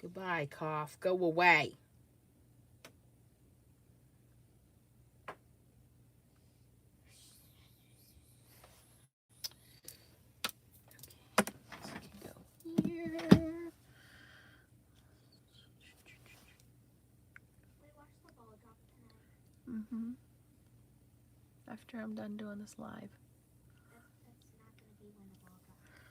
Goodbye, cough. Go away. Mm-hmm. After I'm done doing this live. That's not going to be when the ball drops.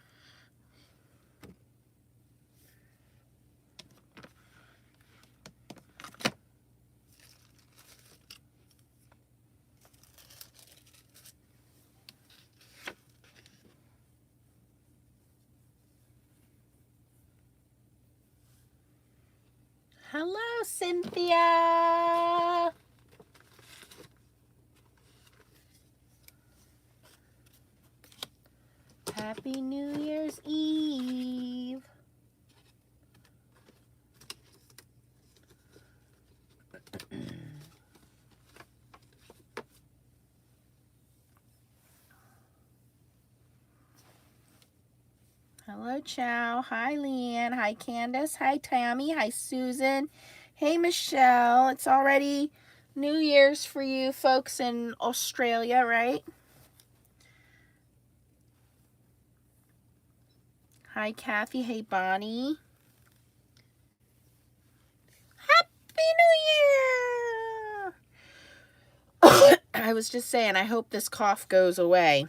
Hello, Cynthia. Happy New Year's Eve. Hello, Chow. Hi, Leanne. Hi, Candace. Hi, Tammy. Hi, Susan. Hey, Michelle. It's already New Year's for you folks in Australia, right? Hi, Kathy. Hey, Bonnie. Happy New Year! I was just saying, I hope this cough goes away,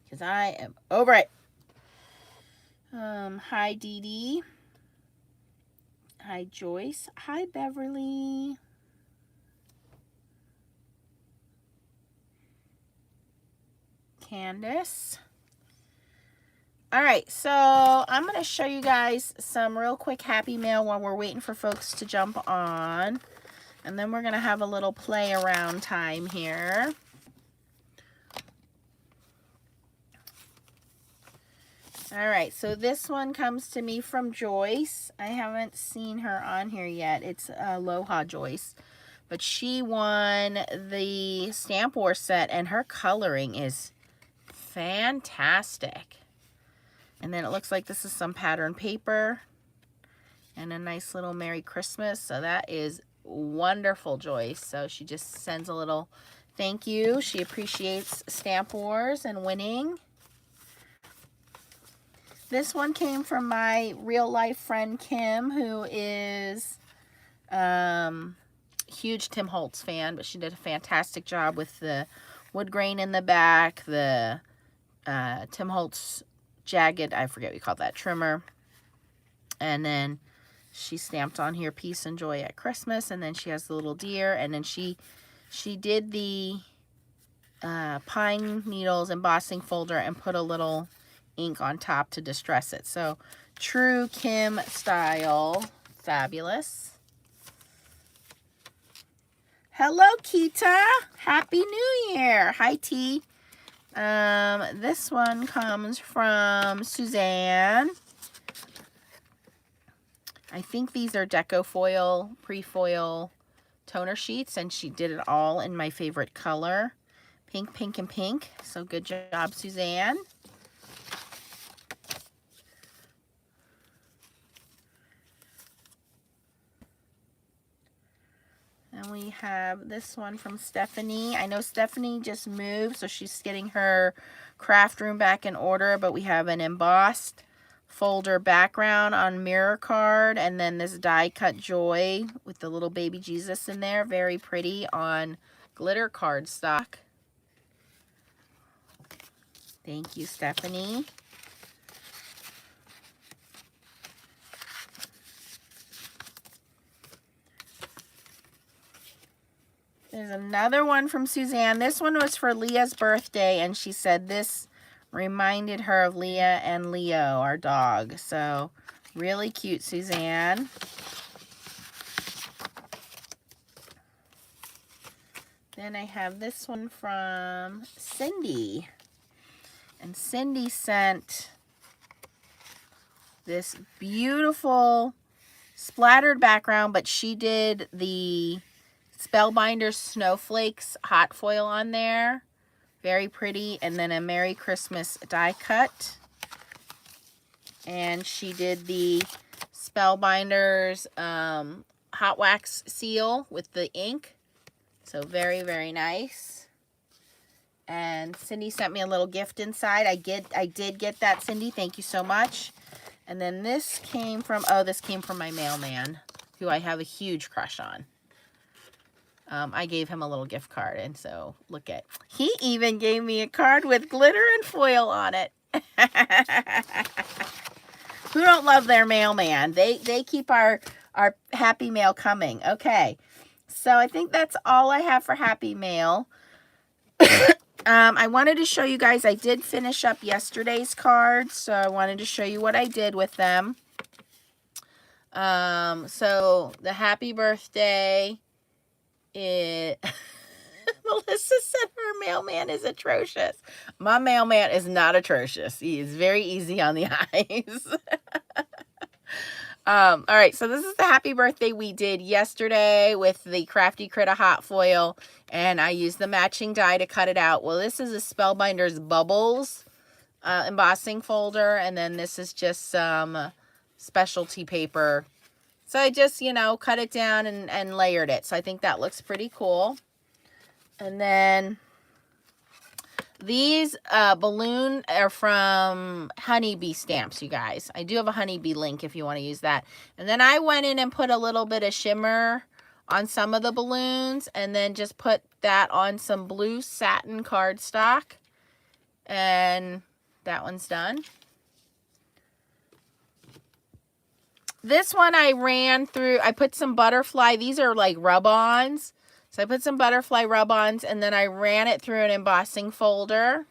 because I am over it. Hi, Dee Dee. Hi, Joyce. Hi, Beverly. Candace. All right, so I'm going to show you guys some real quick Happy Mail while we're waiting for folks to jump on. And then we're going to have a little play around time here. All right, so this one comes to me from Joyce. I haven't seen her on here yet. It's Aloha Joyce. But she won the Stamp War set, and her coloring is fantastic. And then it looks like this is some pattern paper and a nice little Merry Christmas. So that is wonderful, Joyce. So she just sends a little thank you. She appreciates Stamp Wars and winning. This one came from my real life friend Kim, who is huge Tim Holtz fan, but she did a fantastic job with the wood grain in the back, the Tim Holtz jagged, I forget what you call that, trimmer. And then she stamped on here peace and joy at Christmas, and then she has the little deer, and then she did the pine needles embossing folder and put a little ink on top to distress it. So true Kim style. Fabulous. Hello, Kita. Happy New Year. Hi, T. This one comes from Suzanne. I think these are deco foil, pre-foil toner sheets, and she did it all in my favorite color. Pink, pink, and pink. So good job, Suzanne. And we have this one from Stephanie. I know Stephanie just moved, so she's getting her craft room back in order, but we have an embossed folder background on mirror card, and then this die cut joy with the little baby Jesus in there. Very pretty on glitter cardstock. Thank you, Stephanie. There's another one from Suzanne. This one was for Leah's birthday, and she said this reminded her of Leah and Leo, our dog. So really cute, Suzanne. Then I have this one from Cindy. And Cindy sent this beautiful splattered background, but she did the Spellbinder Snowflakes hot foil on there. Very pretty. And then a Merry Christmas die cut. And she did the Spellbinders hot wax seal with the ink. So very, very nice. And Cindy sent me a little gift inside. I did get that, Cindy. Thank you so much. And then this came from, this came from my mailman, who I have a huge crush on. I gave him a little gift card, and so look at, he even gave me a card with glitter and foil on it. Who don't love their mailman? They keep our happy mail coming. Okay, so I think that's all I have for happy mail. I wanted to show you guys, I did finish up yesterday's cards, so I wanted to show you what I did with them. So the happy birthday, Melissa said her mailman is atrocious. My mailman is not atrocious. He is very easy on the eyes. All right, so this is the happy birthday we did yesterday with the Crafty Critter hot foil, and I used the matching die to cut it out. Well, this is a Spellbinders Bubbles embossing folder, and then this is just some specialty paper. So I just, you know, cut it down and layered it. So I think that looks pretty cool. And then these balloon are from Honeybee Stamps, you guys. I do have a Honeybee link if you want to use that. And then I went in and put a little bit of shimmer on some of the balloons, and then just put that on some blue satin cardstock. And that one's done. This one I ran through, I put some butterfly, these are like rub-ons. So I put some butterfly rub-ons, and then I ran it through an embossing folder.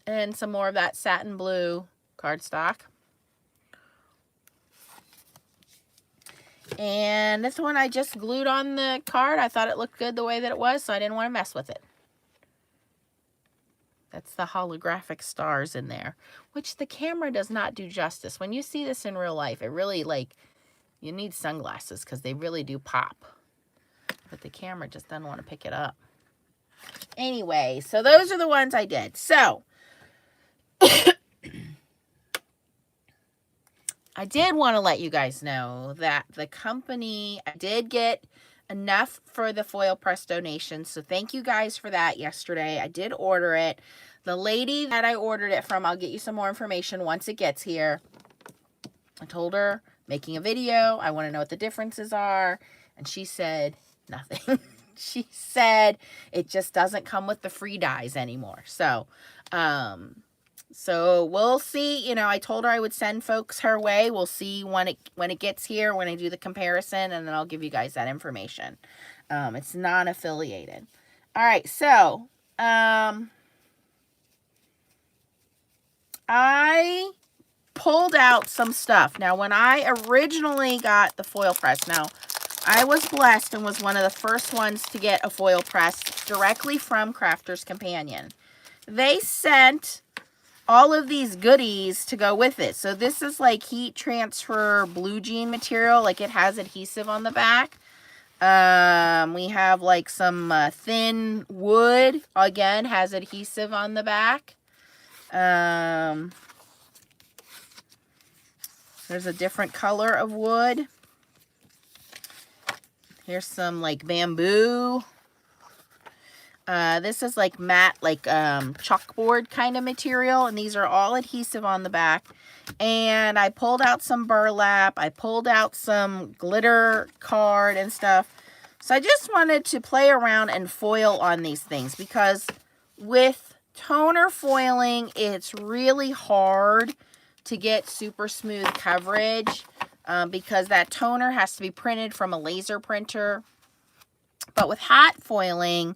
And some more of that satin blue cardstock. And this one I just glued on the card. I thought it looked good the way that it was, so I didn't want to mess with it. That's the holographic stars in there, which the camera does not do justice. When you see this in real life, it really, like, you need sunglasses because they really do pop. But the camera just doesn't want to pick it up. Anyway, so those are the ones I did. So, I did want to let you guys know that the company, I did get enough for the foil press donation. So thank you guys for that yesterday. I did order it. The lady that I ordered it from, I'll get you some more information once it gets here. I told her, making a video, I want to know what the differences are. And she said nothing. She said it just doesn't come with the free dies anymore. So, so we'll see. You know, I told her I would send folks her way. We'll see when it gets here, when I do the comparison, and then I'll give you guys that information. It's non-affiliated. All right, so I pulled out some stuff. Now, when I originally got the foil press, now I was blessed and was one of the first ones to get a foil press directly from Crafter's Companion. They sent all of these goodies to go with it. So this is like heat transfer blue jean material. Like it has adhesive on the back. We have like some thin wood. Again, has adhesive on the back. There's a different color of wood. Here's some like bamboo. This is like matte, like chalkboard kind of material, and these are all adhesive on the back. And I pulled out some burlap. I pulled out some glitter card and stuff. So I just wanted to play around and foil on these things, because with toner foiling, it's really hard to get super smooth coverage because that toner has to be printed from a laser printer. But with hot foiling,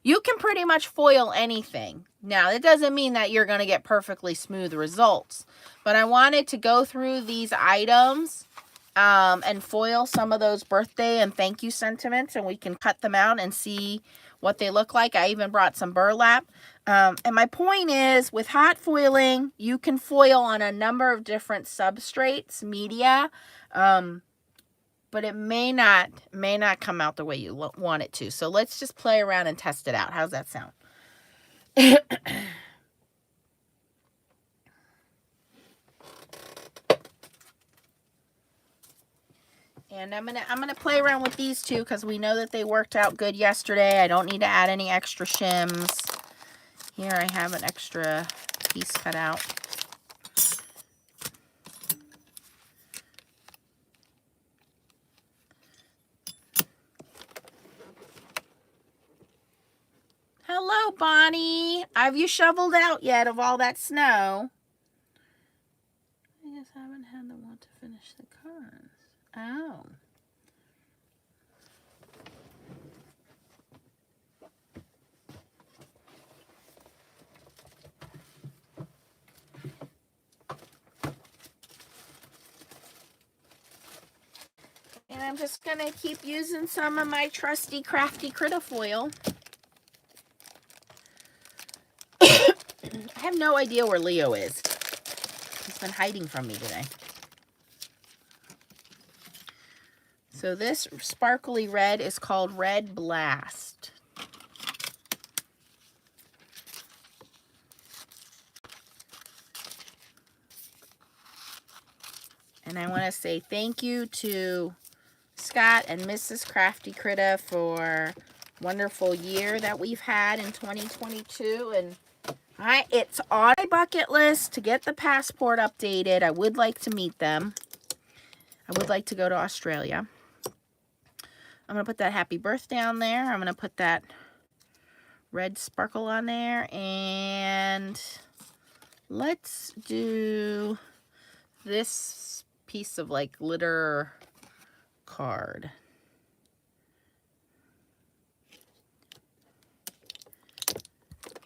you can pretty much foil anything. Now, it doesn't mean that you're going to get perfectly smooth results, but I wanted to go through these items and foil some of those birthday and thank you sentiments, and we can cut them out and see what they look like. I even brought some burlap. And my point is, with hot foiling, you can foil on a number of different substrates, media, but it may not come out the way you want it to. So let's just play around and test it out. How's that sound? And I'm gonna play around with these two because we know that they worked out good yesterday. I don't need to add any extra shims. Here I have an extra piece cut out. Hello, Bonnie. Have you shoveled out yet of all that snow? I guess I haven't had the one to finish the cards. Oh. And I'm just going to keep using some of my trusty crafty critter foil. I have no idea where Leo is. He's been hiding from me today. So this sparkly red is called Red Blast. And I want to say thank you to Scott and Mrs. Crafty Critter for wonderful year that we've had in 2022. And it's on my bucket list to get the passport updated. I would like to meet them. I would like to go to Australia. I'm going to put that happy birthday on there. I'm going to put that red sparkle on there. And let's do this piece of like glitter card.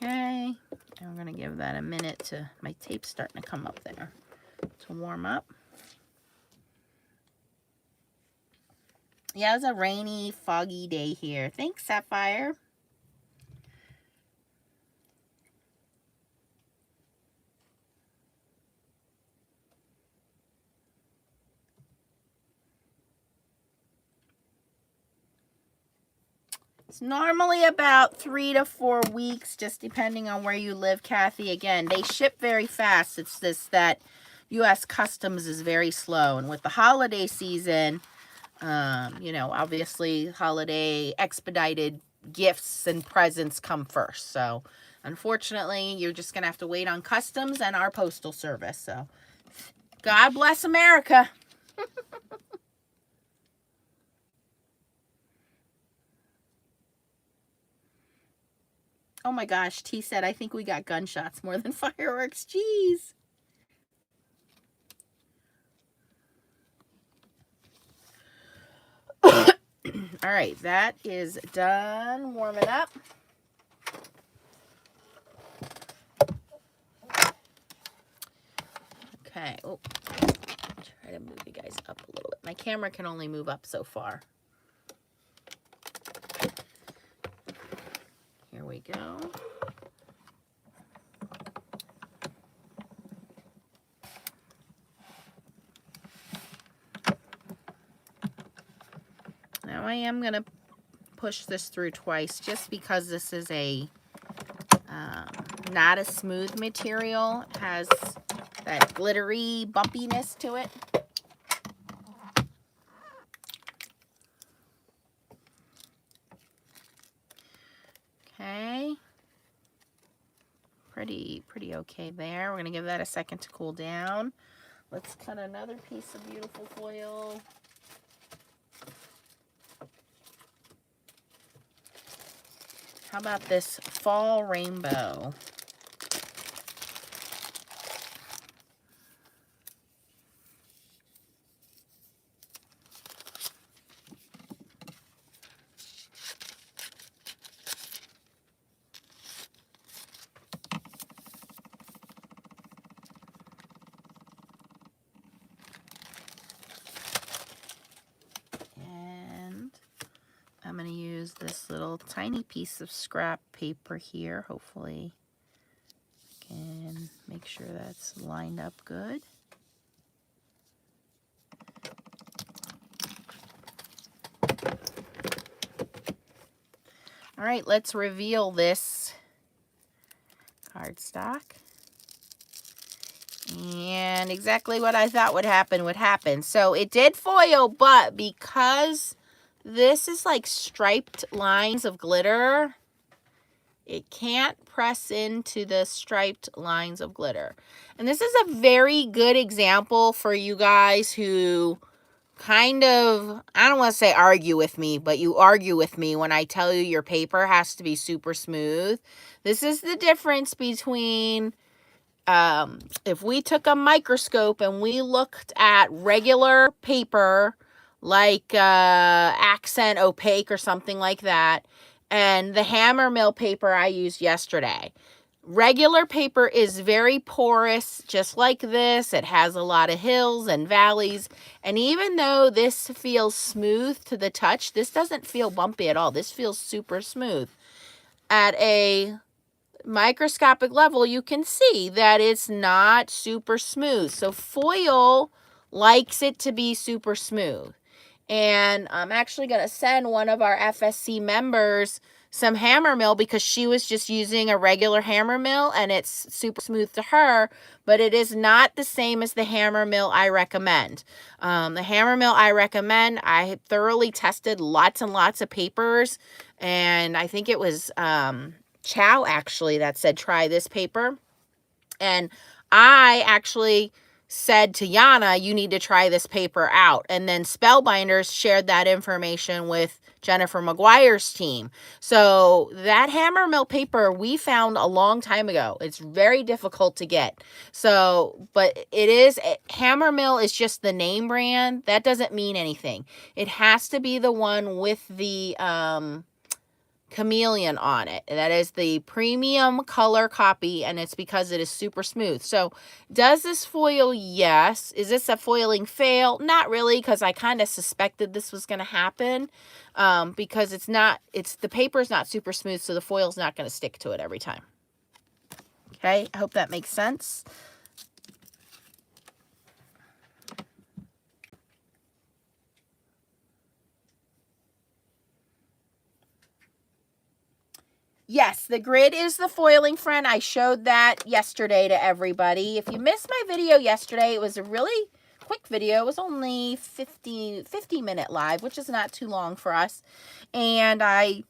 Okay. And we're going to give that a minute to, my tape's starting to come up there, to warm up. Yeah, it was a rainy, foggy day here. Thanks, Sapphire. It's normally about 3 to 4 weeks, just depending on where you live, Kathy. Again, they ship very fast. It's just that U.S. Customs is very slow. And with the holiday season, you know, obviously holiday expedited gifts and presents come first. So unfortunately, you're just going to have to wait on customs and our postal service. So God bless America. Oh my gosh, T said, I think we got gunshots more than fireworks. Jeez. All right, that is done warming up. Okay. Oh, try to move you guys up a little bit. My camera can only move up so far. Here we go. Now I am going to push this through twice just because this is a not a smooth material. It has that glittery bumpiness to it. Okay. Pretty okay there. We're going to give that a second to cool down. Let's cut another piece of beautiful foil. How about this fall rainbow? I'm going to use this little tiny piece of scrap paper here. Hopefully I can make sure that's lined up good. All right, let's reveal this cardstock. And And exactly what I thought would happen. So it did foil, but because this is like striped lines of glitter, it can't press into the striped lines of glitter. And this is a very good example for you guys who kind of, I don't want to say argue with me, but you argue with me when I tell you your paper has to be super smooth. This is the difference between if we took a microscope and we looked at regular paper like accent opaque or something like that, and the Hammermill paper I used yesterday. Regular paper is very porous, just like this. It has a lot of hills and valleys. And even though this feels smooth to the touch, this doesn't feel bumpy at all. This feels super smooth. At a microscopic level, you can see that it's not super smooth. So foil likes it to be super smooth. And I'm actually going to send one of our FSC members some Hammermill because she was just using a regular Hammermill and it's super smooth to her, but it is not the same as the Hammermill I recommend. The Hammermill I recommend, I thoroughly tested lots and lots of papers, and I think it was Chow actually that said try this paper. And I actually said to Yana, you need to try this paper out. And then Spellbinders shared that information with Jennifer McGuire's team. So that Hammermill paper we found a long time ago. It's very difficult to get. So, but it is, Hammermill is just the name brand. That doesn't mean anything. It has to be the one with the chameleon on it. That is the premium color copy, and it's because it is super smooth. So does this foil? Yes. Is this a foiling fail? Not really, because I kind of suspected this was going to happen, because the paper is not super smooth, so the foil's not going to stick to it every time. Okay, I hope that makes sense. Yes, the grid is the foiling friend. I showed that yesterday to everybody. If you missed my video yesterday, it was a really quick video. It was only 50-minute live, which is not too long for us. And I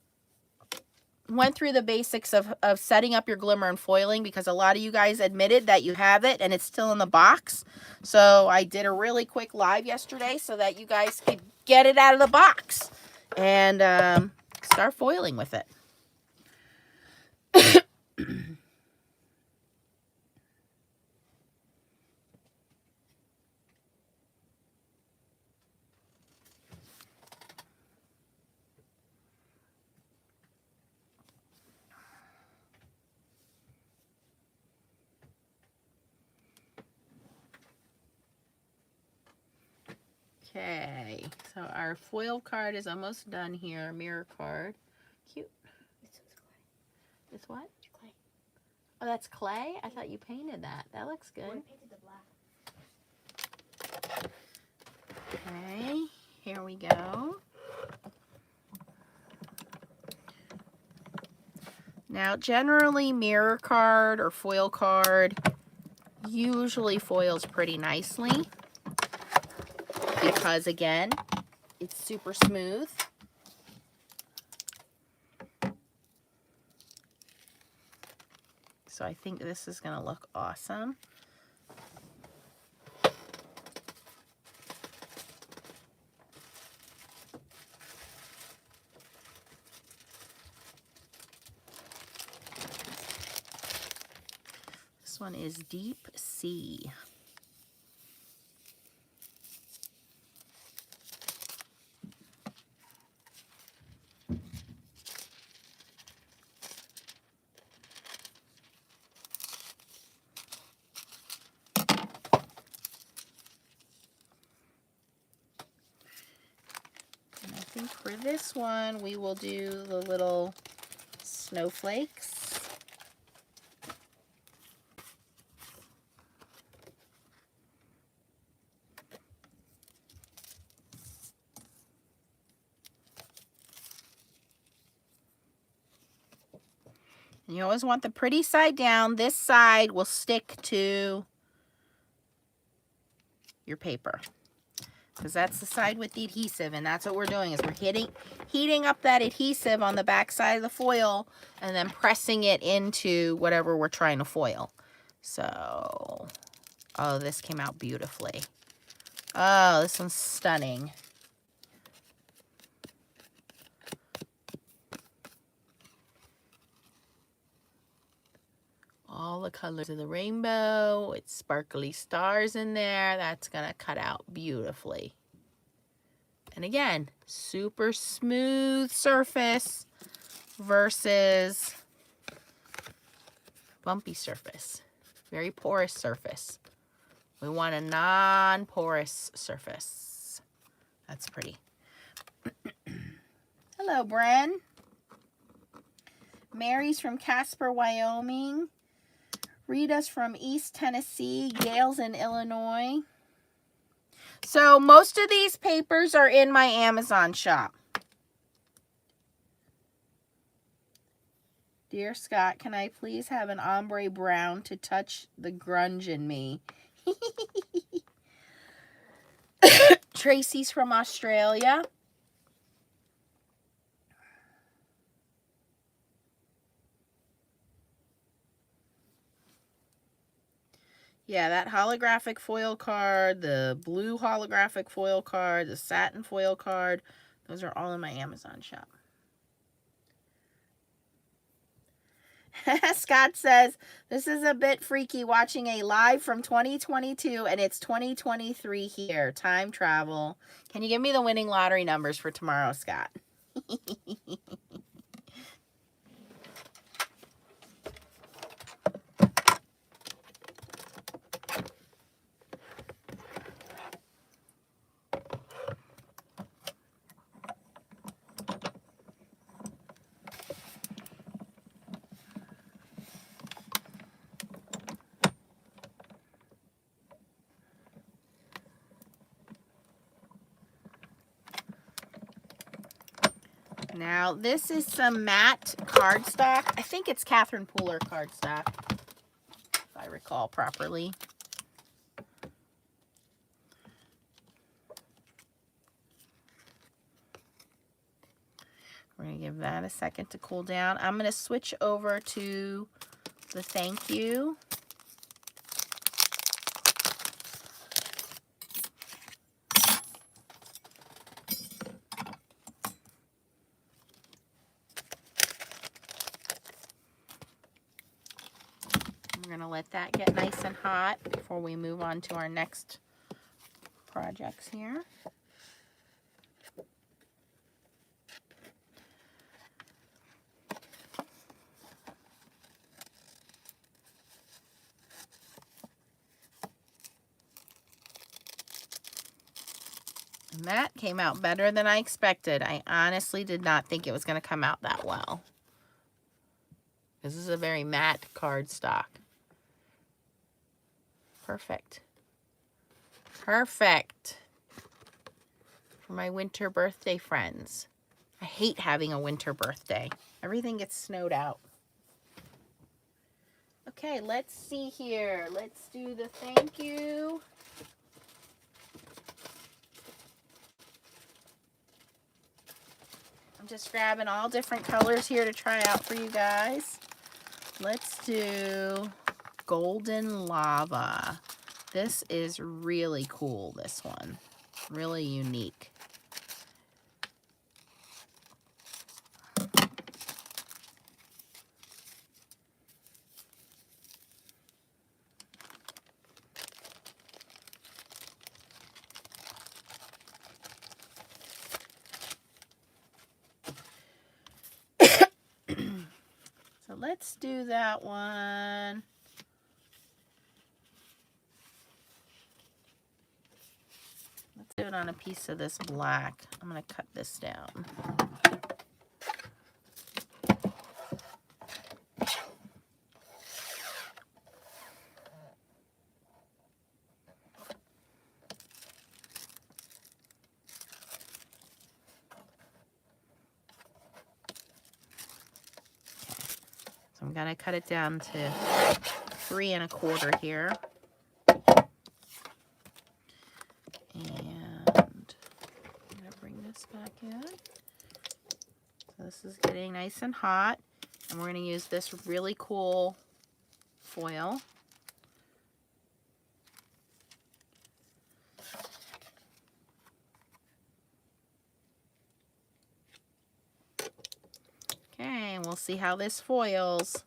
went through the basics of setting up your glimmer and foiling, because a lot of you guys admitted that you have it and it's still in the box. So I did a really quick live yesterday so that you guys could get it out of the box and start foiling with it. Okay, so our foil card is almost done here. Mirror card. Cute. It's what? Clay. Oh, that's clay? I thought you painted that. That looks good. I painted the black. Okay, here we go. Now, generally, mirror card or foil card usually foils pretty nicely because, again, it's super smooth. So I think this is going to look awesome. This one is Deep Sea. And I think for this one, we will do the little snowflakes. You always want the pretty side down. This side will stick to your paper. Because that's the side with the adhesive, and that's what we're doing, is we're heating up that adhesive on the back side of the foil and then pressing it into whatever we're trying to foil. So, oh, this came out beautifully. Oh, this one's stunning. All the colors of the rainbow. It's sparkly stars in there. That's going to cut out beautifully. And again, super smooth surface versus bumpy surface. Very porous surface. We want a non-porous surface. That's pretty. Hello, Bren. Mary's from Casper, Wyoming. Rita's from East Tennessee. Gail's in Illinois. So most of these papers are in my Amazon shop. Dear Scott, can I please have an ombre brown to touch the grunge in me? Tracy's from Australia. Yeah, that holographic foil card, the blue holographic foil card, the satin foil card, those are all in my Amazon shop. Scott says, this is a bit freaky watching a live from 2022 and it's 2023 here. Time travel. Can you give me the winning lottery numbers for tomorrow, Scott? Now, this is some matte cardstock. I think it's Catherine Pooler cardstock, if I recall properly. We're going to give that a second to cool down. I'm going to switch over to the thank you. We're going to let that get nice and hot before we move on to our next projects here. And that came out better than I expected. I honestly did not think it was going to come out that well. This is a very matte cardstock. Perfect. Perfect. For my winter birthday friends. I hate having a winter birthday. Everything gets snowed out. Okay, let's see here. Let's do the thank you. I'm just grabbing all different colors here to try out for you guys. Let's do Golden Lava. This is really cool, this one. Really unique. So let's do that one. Let's do it on a piece of this black. I'm going to cut this down. So I'm going to cut it down to 3 1/4 here. Good. So this is getting nice and hot. And we're going to use this really cool foil. Okay, and we'll see how this foils.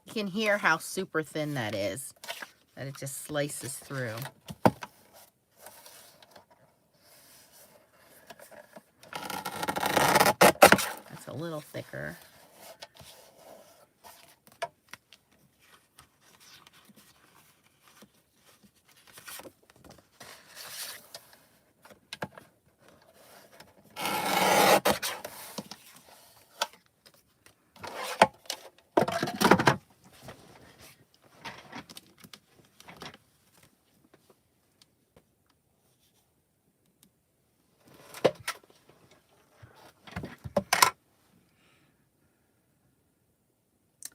You can hear how super thin that is, that it just slices through. That's a little thicker.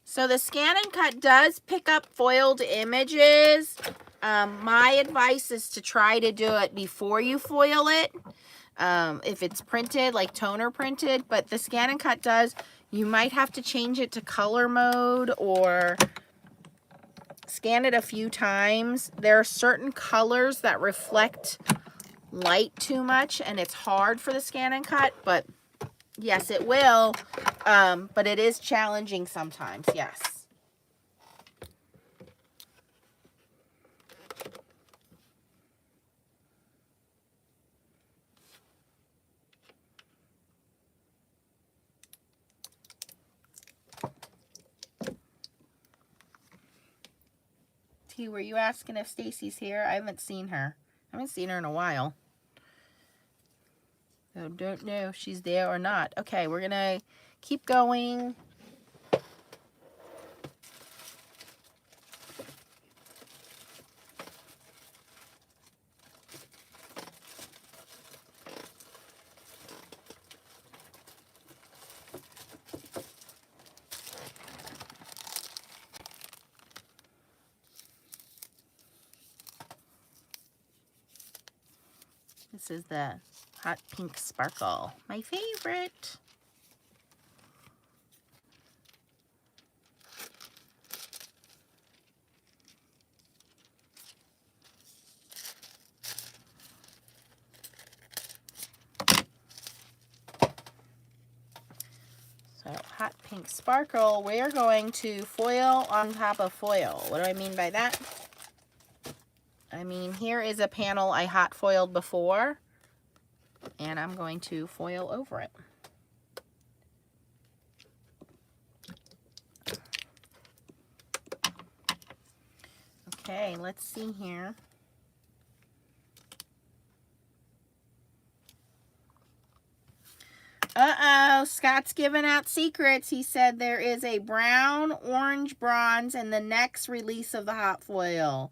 So the Scan and Cut does pick up foiled images. My advice is to try to do it before you foil it. If it's printed, like toner printed, but the Scan and Cut does, you might have to change it to color mode or scan it a few times. There are certain colors that reflect light too much and it's hard for the Scan and Cut, but yes, it will, but it is challenging sometimes, yes. T, were you asking if Stacy's here? I haven't seen her. I haven't seen her in a while. So don't know if she's there or not. Okay, we're gonna keep going. This is the Hot Pink Sparkle, my favorite. So Hot Pink Sparkle, we're going to foil on top of foil. What do I mean by that? I mean, here is a panel I hot foiled before, and I'm going to foil over it. Okay, let's see here. Uh-oh, Scott's giving out secrets. He said there is a brown, orange, bronze in the next release of the hot foil.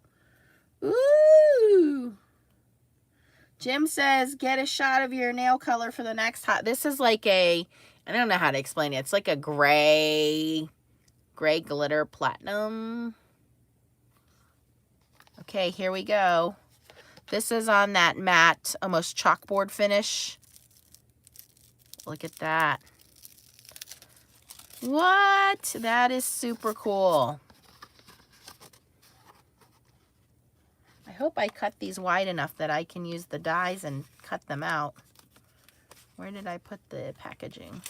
Ooh. Jim says, get a shot of your nail color for the next hot. This is like a, I don't know how to explain it. It's like a gray glitter platinum. Okay, here we go. This is on that matte, almost chalkboard finish. Look at that. What? That is super cool. I hope I cut these wide enough that I can use the dies and cut them out. Where did I put the packaging?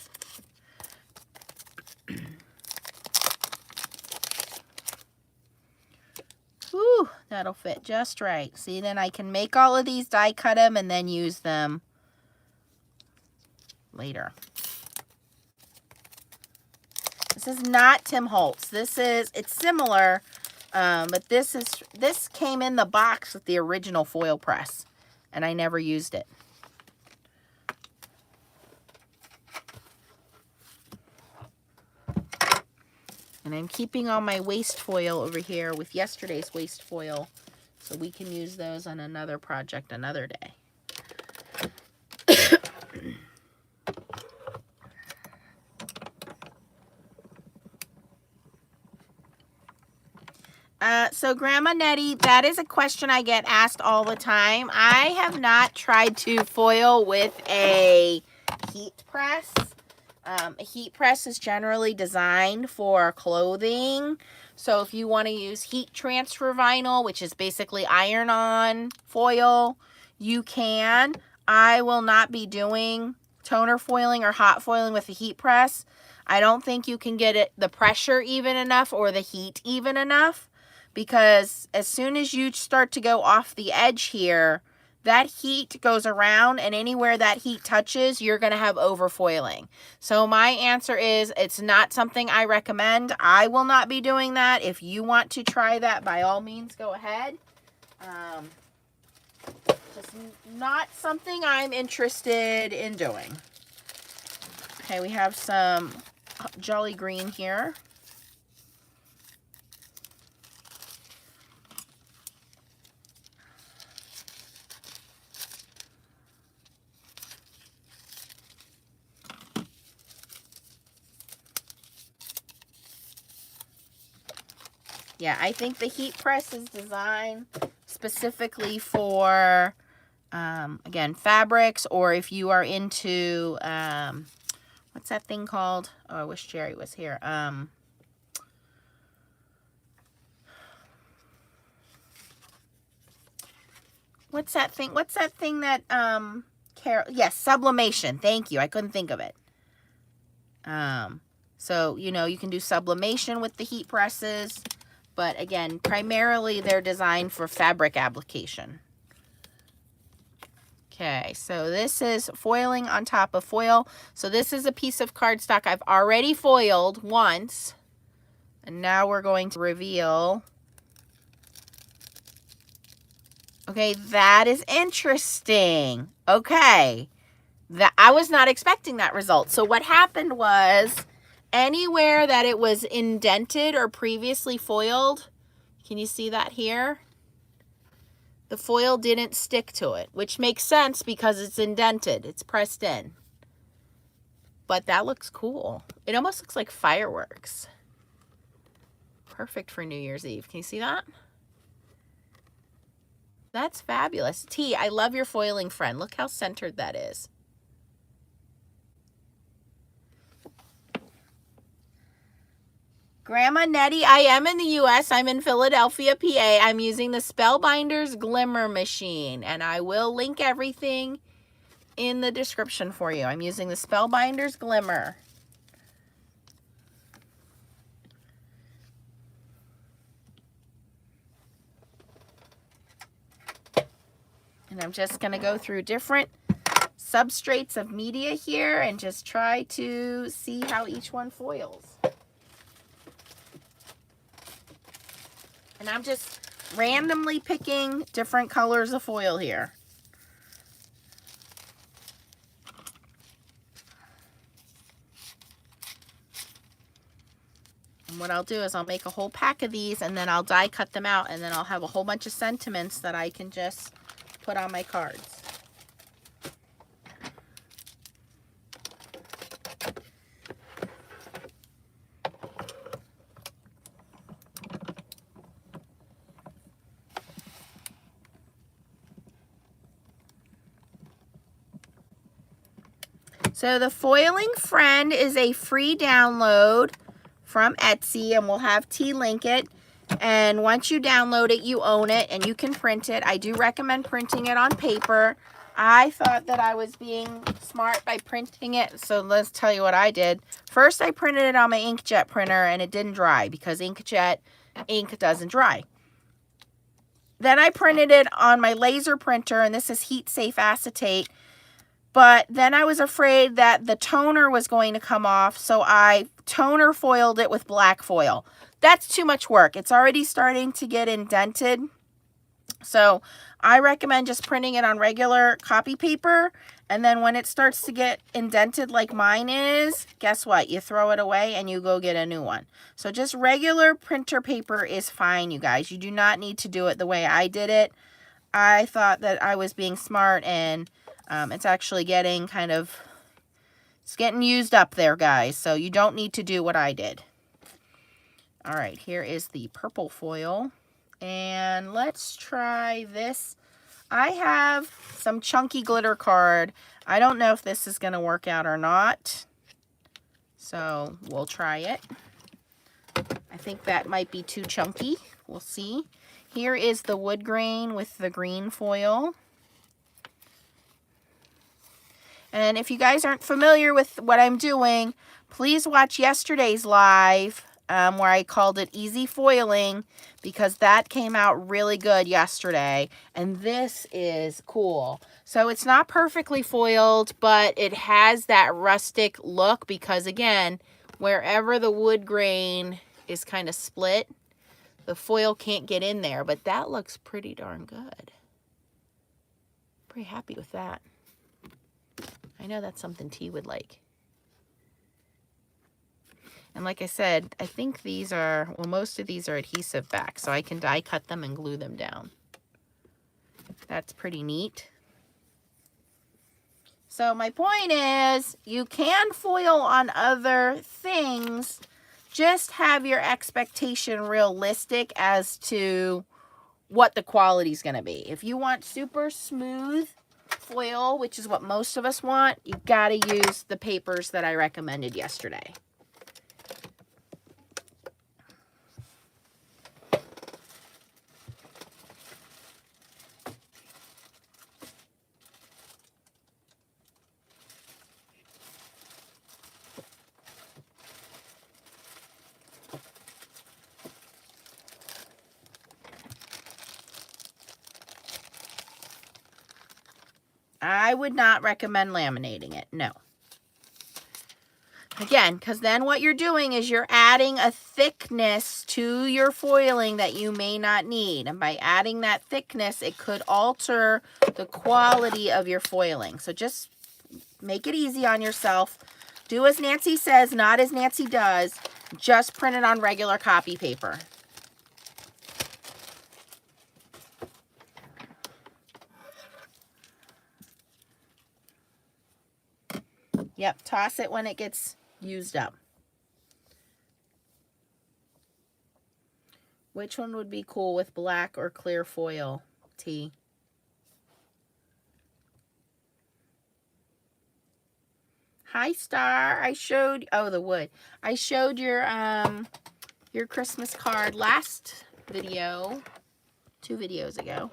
Whew, that'll fit just right. See, then I can make all of these, die cut them, and then use them later. This is not Tim Holtz. It's similar, but this came in the box with the original foil press, and I never used it. And I'm keeping all my waste foil over here with yesterday's waste foil, so we can use those on another project another day. So Grandma Nettie, that is a question I get asked all the time. I have not tried to foil with a heat press. A heat press is generally designed for clothing. So if you want to use heat transfer vinyl, which is basically iron-on foil, you can. I will not be doing toner foiling or hot foiling with a heat press. I don't think you can get the pressure even enough or the heat even enough, because as soon as you start to go off the edge here, that heat goes around, and anywhere that heat touches, you're going to have overfoiling. So my answer is it's not something I recommend. I will not be doing that. If you want to try that, by all means, go ahead. Just not something I'm interested in doing. Okay, we have some Jolly Green here. Yeah, I think the heat press is designed specifically for, again, fabrics, or if you are into, what's that thing called? Oh, I wish Jerry was here. What's that thing? What's that thing that, yes, sublimation. Thank you. I couldn't think of it. So, you know, you can do sublimation with the heat presses. But again, primarily they're designed for fabric application. Okay, so this is foiling on top of foil. So this is a piece of cardstock I've already foiled once. And now we're going to reveal. Okay, that is interesting. Okay, I was not expecting that result. So what happened was, anywhere that it was indented or previously foiled, can you see that here? The foil didn't stick to it, which makes sense because it's indented. It's pressed in. But that looks cool. It almost looks like fireworks. Perfect for New Year's Eve. Can you see that? That's fabulous. T, I love your foiling, friend. Look how centered that is. Grandma Nettie, I am in the U.S. I'm in Philadelphia, PA. I'm using the Spellbinders Glimmer machine, and I will link everything in the description for you. I'm using the Spellbinders Glimmer. And I'm just going to go through different substrates of media here and just try to see how each one foils. And I'm just randomly picking different colors of foil here. And what I'll do is I'll make a whole pack of these, and then I'll die cut them out, and then I'll have a whole bunch of sentiments that I can just put on my cards. So the Foiling Friend is a free download from Etsy, and we'll have T link it. And once you download it, you own it, and you can print it. I do recommend printing it on paper. I thought that I was being smart by printing it, so let's tell you what I did. First, I printed it on my inkjet printer, and it didn't dry because inkjet ink doesn't dry. Then I printed it on my laser printer, and this is heat safe acetate. But then I was afraid that the toner was going to come off, so I toner foiled it with black foil. That's too much work. It's already starting to get indented. So I recommend just printing it on regular copy paper, and then when it starts to get indented like mine is, guess what? You throw it away and you go get a new one. So just regular printer paper is fine, you guys. You do not need to do it the way I did it. I thought that I was being smart, and it's actually getting it's getting used up there, guys. So you don't need to do what I did. All right, here is the purple foil. And let's try this. I have some chunky glitter card. I don't know if this is going to work out or not. So we'll try it. I think that might be too chunky. We'll see. Here is the wood grain with the green foil. And if you guys aren't familiar with what I'm doing, please watch yesterday's live where I called it easy foiling, because that came out really good yesterday. And this is cool. So it's not perfectly foiled, but it has that rustic look because, again, wherever the wood grain is kind of split, the foil can't get in there. But that looks pretty darn good. Pretty happy with that. I know that's something T would like. And like I said, I think these are, well, most of these are adhesive back, so I can die cut them and glue them down. That's pretty neat. So my point is, you can foil on other things, just have your expectation realistic as to what the quality is going to be. If you want super smooth foil, which is what most of us want, you got to use the papers that I recommended yesterday. I would not recommend laminating it, no. Again, because then what you're doing is you're adding a thickness to your foiling that you may not need. And by adding that thickness, it could alter the quality of your foiling. So just make it easy on yourself. Do as Nancy says, not as Nancy does. Just print it on regular copy paper. Yep, toss it when it gets used up. Which one would be cool with black or clear foil, T? Hi, Star. I showed, oh, the wood. I showed your Christmas card last video, 2 videos ago.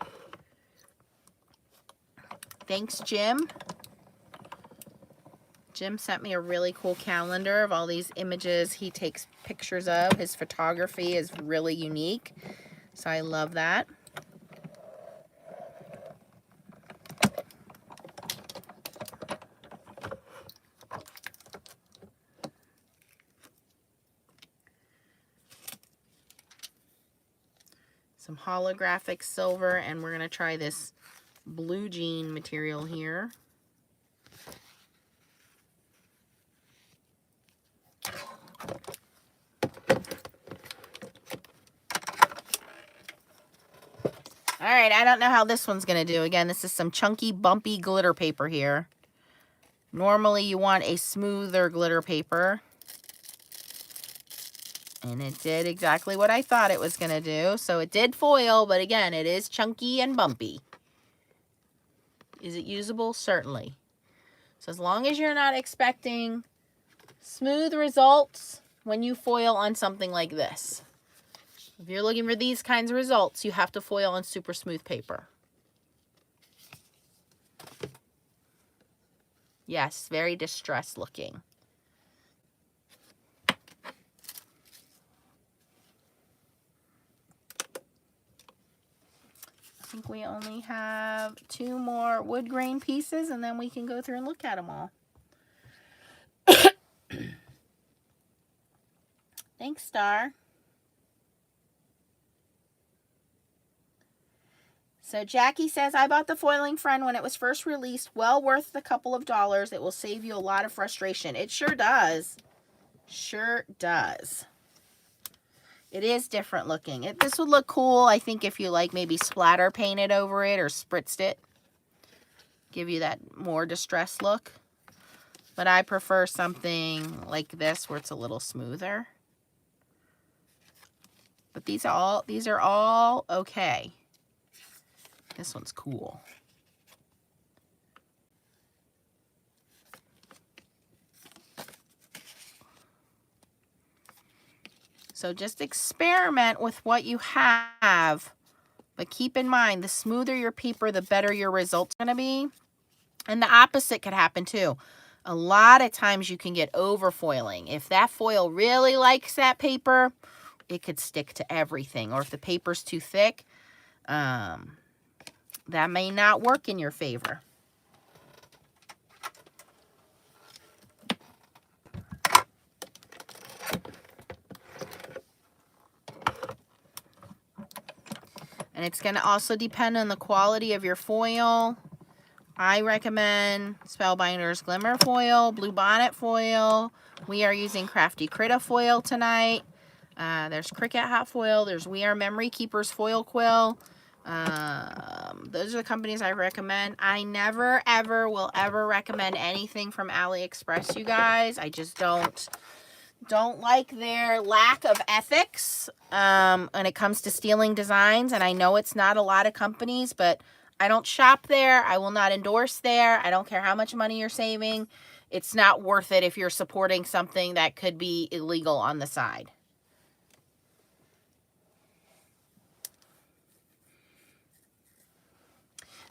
Thanks, Jim. Jim sent me a really cool calendar of all these images he takes pictures of. His photography is really unique, so I love that. Some holographic silver, and we're going to try this blue jean material here. All right, I don't know how this one's going to do. Again, this is some chunky, bumpy glitter paper here. Normally, you want a smoother glitter paper. And it did exactly what I thought it was going to do. So it did foil, but again, it is chunky and bumpy. Is it usable? Certainly. So as long as you're not expecting smooth results when you foil on something like this. If you're looking for these kinds of results, you have to foil on super smooth paper. Yes, very distressed looking. I think we only have 2 more wood grain pieces, and then we can go through and look at them all. Thanks, Star. So Jackie says, I bought the Foiling Friend when it was first released. Well worth the couple of dollars. It will save you a lot of frustration. It sure does. Sure does. It is different looking. This would look cool, I think, if you like maybe splatter painted over it or spritzed it. Give you that more distressed look. But I prefer something like this where it's a little smoother. But these are all okay. This one's cool. So just experiment with what you have, but keep in mind, the smoother your paper, the better your result's going to be. And the opposite could happen too. A lot of times you can get overfoiling. If that foil really likes that paper, it could stick to everything. Or if the paper's too thick, that may not work in your favor. And it's going to also depend on the quality of your foil. I recommend Spellbinder's Glimmer foil, Blue Bonnet foil. We are using Crafty Critta foil tonight. There's Cricut Hot foil. There's We Are Memory Keepers foil quill. Those are the companies I recommend. I never, ever, will ever recommend anything from AliExpress, you guys. I just don't like their lack of ethics when it comes to stealing designs. And I know it's not a lot of companies, but I don't shop there. I will not endorse there. I don't care how much money you're saving. It's not worth it if you're supporting something that could be illegal on the side.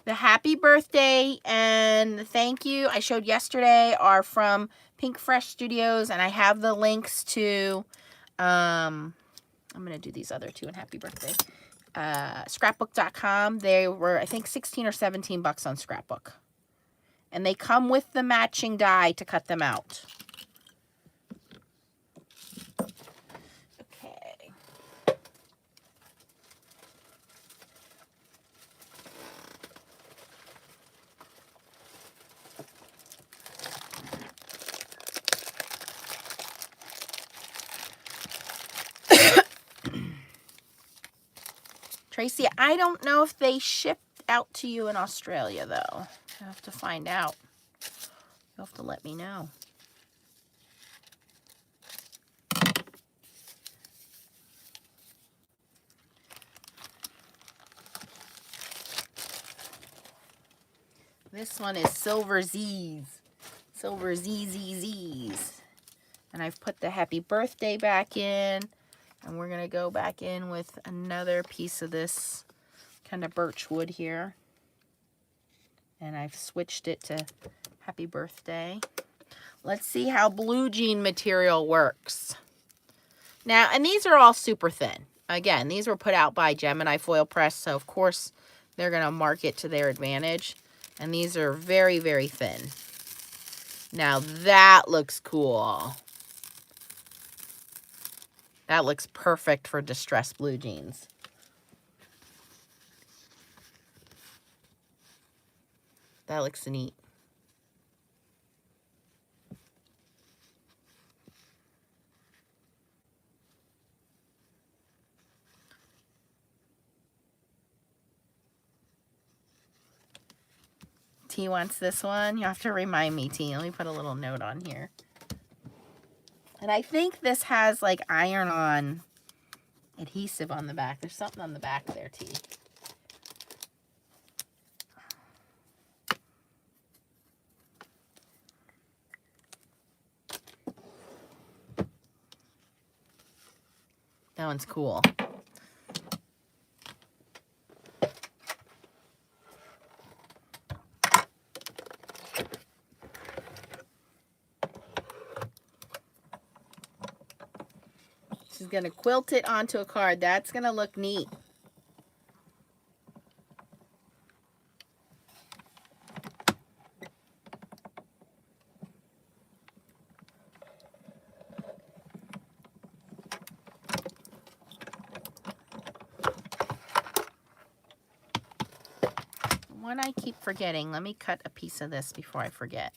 The happy birthday and the thank you I showed yesterday are from Pink Fresh Studios, and I have the links to, I'm going to do these other two in happy birthday. Scrapbook.com. They were, I think, 16 or 17 bucks on Scrapbook. And they come with the matching die to cut them out. Okay. Tracy, I don't know if they shipped out to you in Australia, though. I have to find out. You'll have to let me know. This one is Silver Z's. Silver ZZZ's. And I've put the happy birthday back in. And we're going to go back in with another piece of this kind of birch wood here. And I've switched it to happy birthday. Let's see how blue jean material works. Now, and these are all super thin. Again, these were put out by Gemini Foil Press, so of course they're going to market to their advantage. And these are very, very thin. Now that looks cool. That looks perfect for distressed blue jeans. That looks neat. T wants this one. You have to remind me, T. Let me put a little note on here. And I think this has like iron-on adhesive on the back. There's something on the back there, T. That one's cool. She's going to quilt it onto a card. That's going to look neat. one I keep forgetting. Let me cut a piece of this before I forget.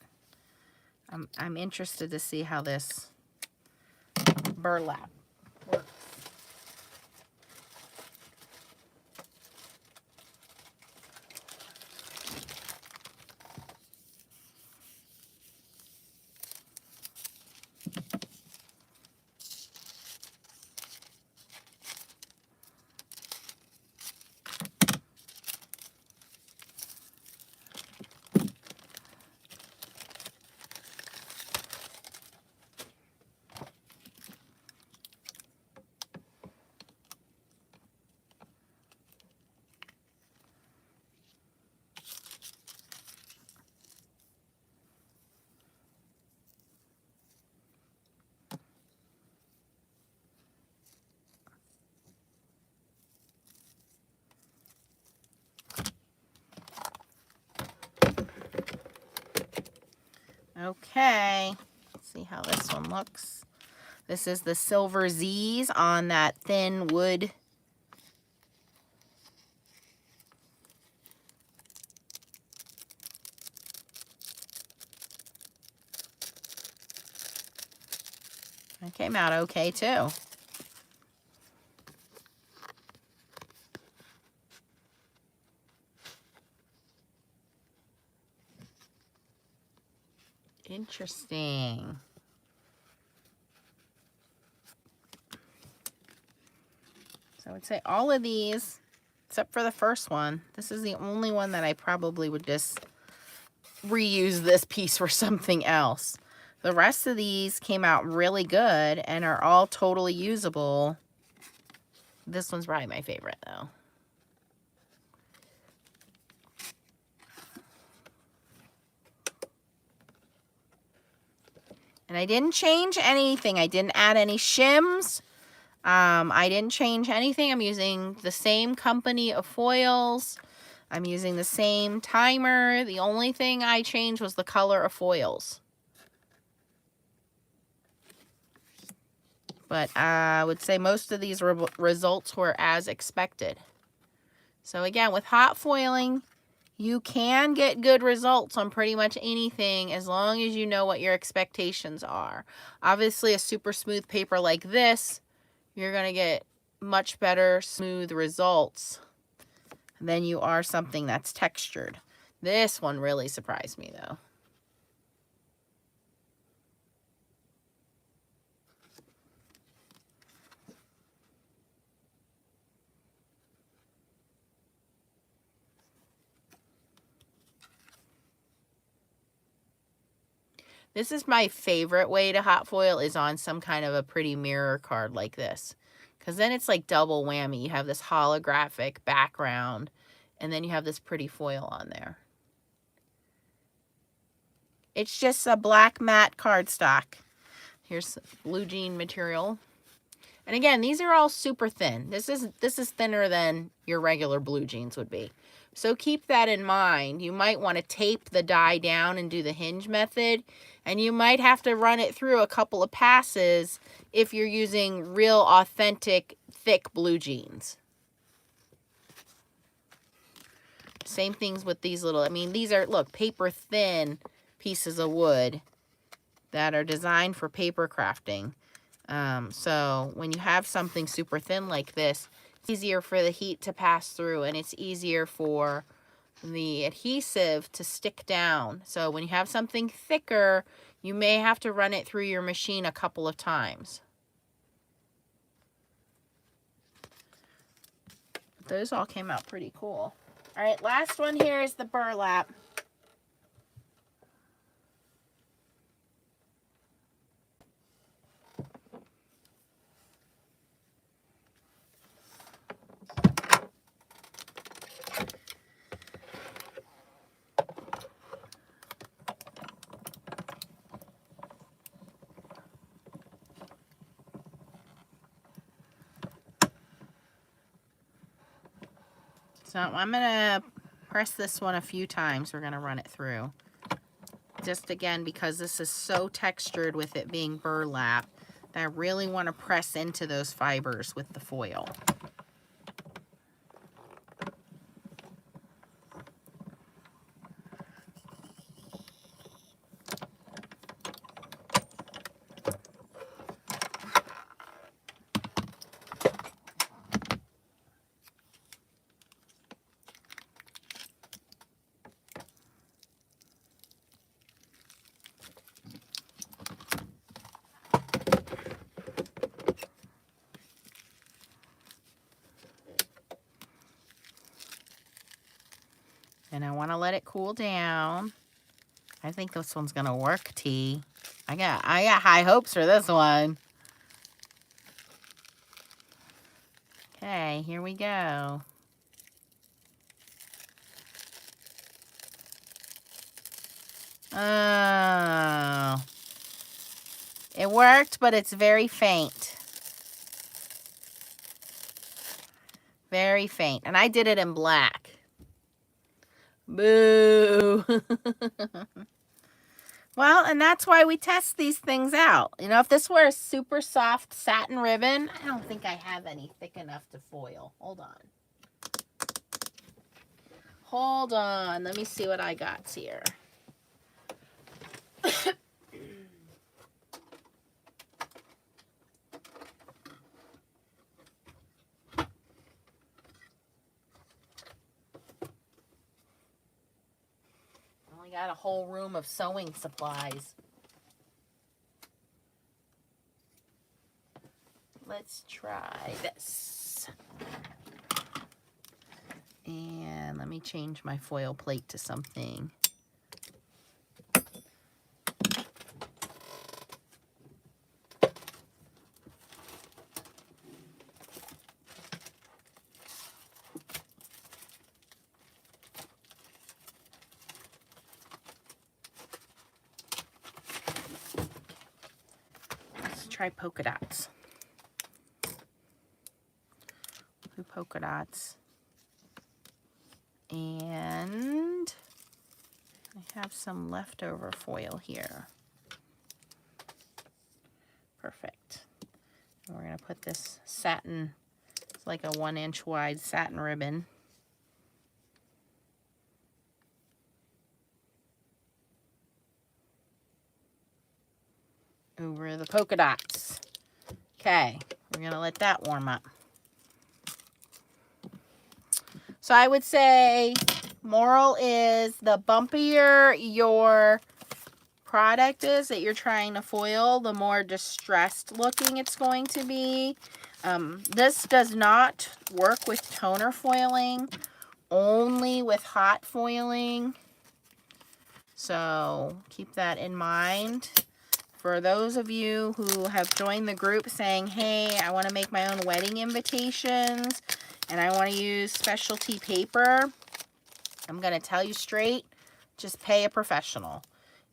I'm interested to see how this burlap works. Okay, let's see how this one looks. This is the silver Z's on that thin wood. It came out okay too. Interesting. So I would say all of these, except for the first one, this is the only one that I probably would just reuse this piece for something else. The rest of these came out really good and are all totally usable. This one's probably my favorite though. And I didn't change anything. I didn't add any shims. I didn't change anything. I'm using the same company of foils. I'm using the same timer. The only thing I changed was the color of foils. But I would say most of these results were as expected. So again, with hot foiling, you can get good results on pretty much anything as long as you know what your expectations are. Obviously, a super smooth paper like this, you're going to get much better smooth results than you are something that's textured. This one really surprised me though. This is my favorite way to hot foil, is on some kind of a pretty mirror card like this. Because then it's like double whammy. You have this holographic background, and then you have this pretty foil on there. It's just a black matte cardstock. Here's blue jean material. And again, these are all super thin. This is thinner than your regular blue jeans would be. So keep that in mind. You might want to tape the die down and do the hinge method. And you might have to run it through a couple of passes if you're using real authentic thick blue jeans. Same things with these little, I mean, these are, look, paper thin pieces of wood that are designed for paper crafting. So when you have something super thin like this, it's easier for the heat to pass through, and it's easier for the adhesive to stick down. So when you have something thicker, you may have to run it through your machine a couple of times. Those all came out pretty cool. All right, last one here is the burlap. So I'm going to press this one a few times. We're going to run it through. Just again, because this is so textured with it being burlap, that I really want to press into those fibers with the foil. And I want to let it cool down. I think this one's going to work, T. I got high hopes for this one. Okay, here we go. Oh. It worked, but it's very faint. Very faint. And I did it in black. Boo. Well, and that's why we test these things out. You know, if this were a super soft satin ribbon, I don't think I have any thick enough to foil. Hold on. Hold on. Let me see what I got here. Got a whole room of sewing supplies. Let's try this. And let me change my foil plate to something. Try polka dots. Blue polka dots. And I have some leftover foil here. Perfect. And we're going to put this satin, it's like a 1-inch wide satin ribbon. Over the polka dots. Okay, we're gonna let that warm up. So I would say, moral is the bumpier your product is that you're trying to foil, the more distressed looking it's going to be. This does not work with toner foiling, only with hot foiling. So keep that in mind. For those of you who have joined the group saying, hey, I want to make my own wedding invitations and I want to use specialty paper, I'm going to tell you straight, just pay a professional.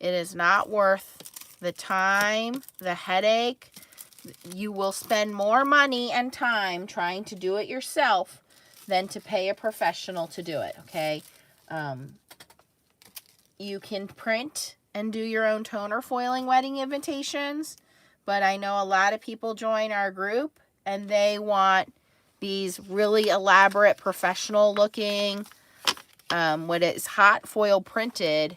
It is not worth the time, the headache. You will spend more money and time trying to do it yourself than to pay a professional to do it, okay? You can print and do your own toner foiling wedding invitations, but I know a lot of people join our group and they want these really elaborate, professional looking, what is hot foil printed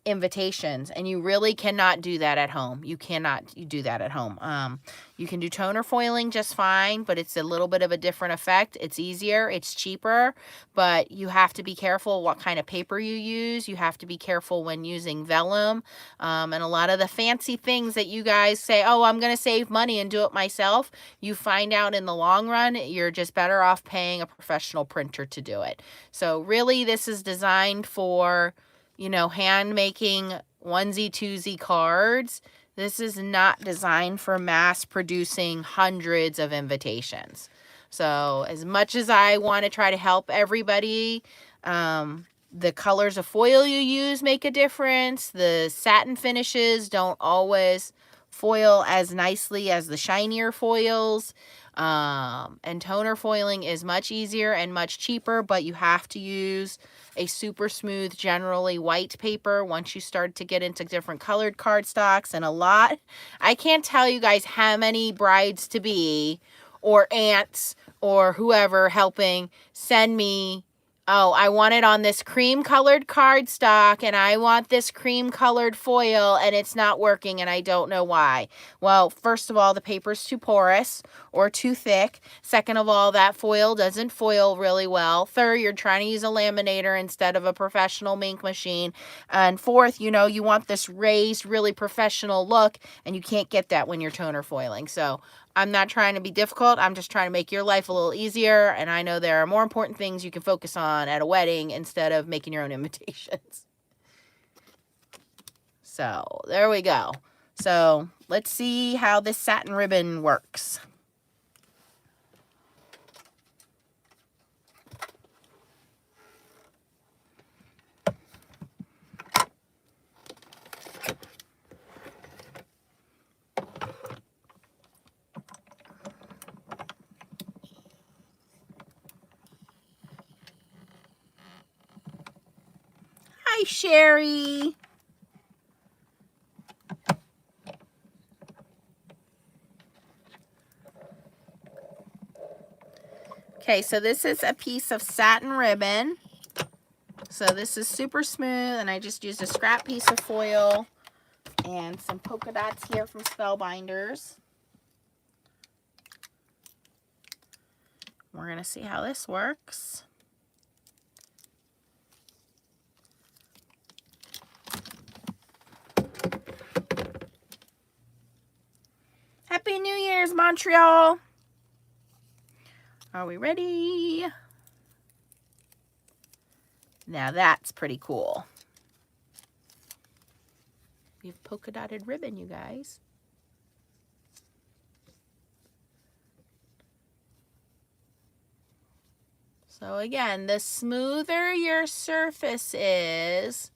invitations, and you really cannot do that at home. You cannot do that at home. You can do toner foiling just fine, but it's a little bit of a different effect. It's easier, it's cheaper, but you have to be careful what kind of paper you use. You have to be careful when using vellum, and a lot of the fancy things that you guys say, oh, I'm going to save money and do it myself, you find out in the long run, you're just better off paying a professional printer to do it. So really, this is designed for, you know, hand making onesie twosie cards. This is not designed for mass producing hundreds of invitations. So as much as I want to try to help everybody, the colors of foil you use make a difference. The satin finishes don't always foil as nicely as the shinier foils. And toner foiling is much easier and much cheaper, but you have to use a super smooth, generally white paper once you start to get into different colored cardstocks. And a lot, I can't tell you guys how many brides-to-be or aunts or whoever helping send me, oh, I want it on this cream colored cardstock and I want this cream colored foil and it's not working and I don't know why. Well, first of all, the paper's too porous or too thick. Second of all, that foil doesn't foil really well. Third, you're trying to use a laminator instead of a professional ink machine. And fourth, you know, you want this raised, really professional look and you can't get that when you're toner foiling. So I'm not trying to be difficult. I'm just trying to make your life a little easier. And I know there are more important things you can focus on at a wedding instead of making your own invitations. So there we go. So let's see how this satin ribbon works. Hi, Sherry. Okay, so this is a piece of satin ribbon. So this is super smooth, and I just used a scrap piece of foil and some polka dots here from Spellbinders. We're going to see how this works. Happy New Year's, Montreal! Are we ready? Now that's pretty cool. We have polka dotted ribbon, you guys. So again, the smoother your surface is,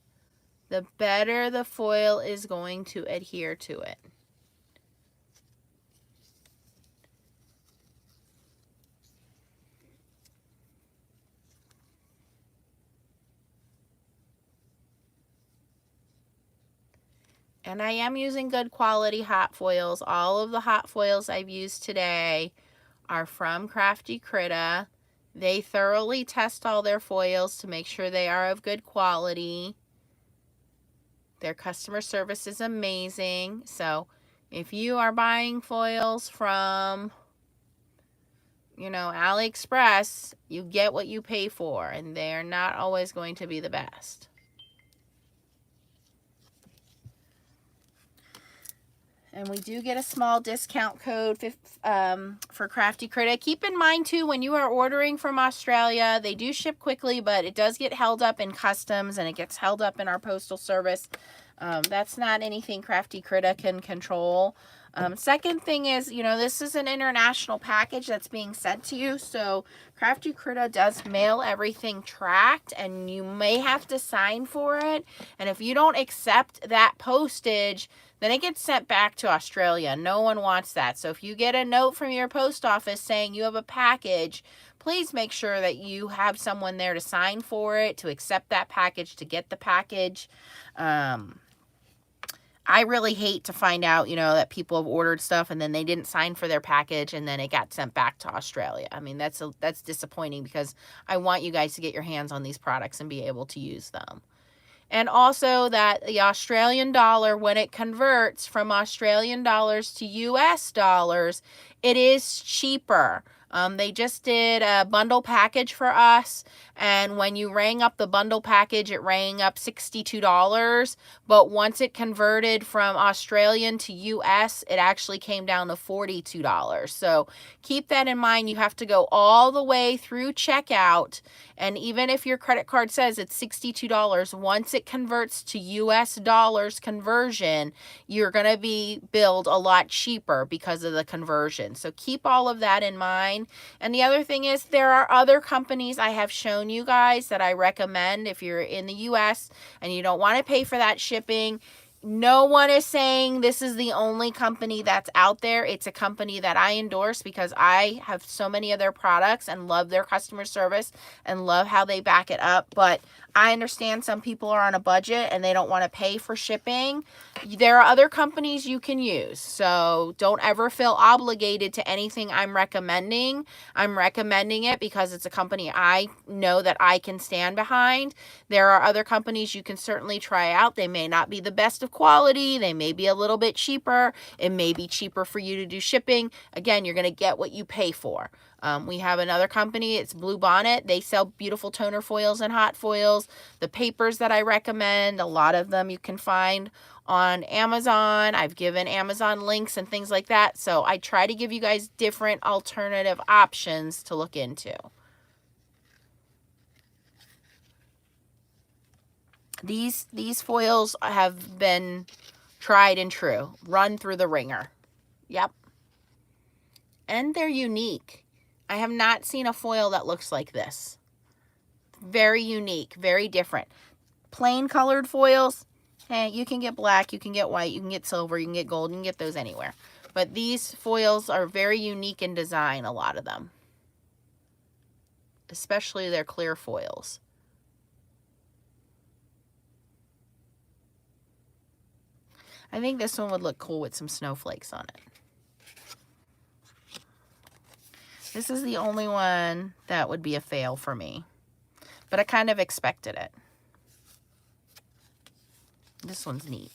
the better the foil is going to adhere to it. And I am using good quality hot foils. All of the hot foils I've used today are from Crafty Critta. They thoroughly test all their foils to make sure they are of good quality. Their customer service is amazing. So if you are buying foils from, you know, AliExpress, you get what you pay for, and they're not always going to be the best. And we do get a small discount code for Crafty Critta. Keep in mind, too, when you are ordering from Australia, they do ship quickly, but it does get held up in customs, and it gets held up in our postal service. That's not anything Crafty Critta can control. Second thing is, you know, this is an international package that's being sent to you, so Crafty Critta does mail everything tracked, and you may have to sign for it. And if you don't accept that postage, then it gets sent back to Australia. No one wants that. So if you get a note from your post office saying you have a package, please make sure that you have someone there to sign for it, to accept that package, to get the package. I really hate to find out, you know, that people have ordered stuff and then they didn't sign for their package and then it got sent back to Australia. I mean, that's disappointing, because I want you guys to get your hands on these products and be able to use them. And also that the Australian dollar, when it converts from Australian dollars to US dollars, it is cheaper. They just did a bundle package for us, and when you rang up the bundle package, it rang up $62, but once it converted from Australian to US, it actually came down to $42. So keep that in mind. You have to go all the way through checkout, and even if your credit card says it's $62, once it converts to US dollars conversion, you're going to be billed a lot cheaper because of the conversion. So keep all of that in mind. And the other thing is, there are other companies I have shown you guys that I recommend if you're in the US and you don't want to pay for that shipping. No one is saying this is the only company that's out there. It's a company that I endorse because I have so many of their products and love their customer service and love how they back it up. But I understand some people are on a budget and they don't want to pay for shipping. There are other companies you can use. So don't ever feel obligated to anything I'm recommending. I'm recommending it because it's a company I know that I can stand behind. There are other companies you can certainly try out. They may not be the best of of quality. They may be a little bit cheaper. It may be cheaper for you to do shipping. Again, you're going to get what you pay for. We have another company, it's Blue Bonnet. They sell beautiful toner foils and hot foils. The papers that I recommend, a lot of them you can find on Amazon. I've given Amazon links and things like that. So I try to give you guys different alternative options to look into. These foils have been tried and true, run through the ringer. Yep. And they're unique. I have not seen a foil that looks like this. Very unique, very different. Plain colored foils, you can get black, you can get white, you can get silver, you can get gold, you can get those anywhere. But these foils are very unique in design, a lot of them. Especially their clear foils. I think this one would look cool with some snowflakes on it. This is the only one that would be a fail for me. But I kind of expected it. This one's neat.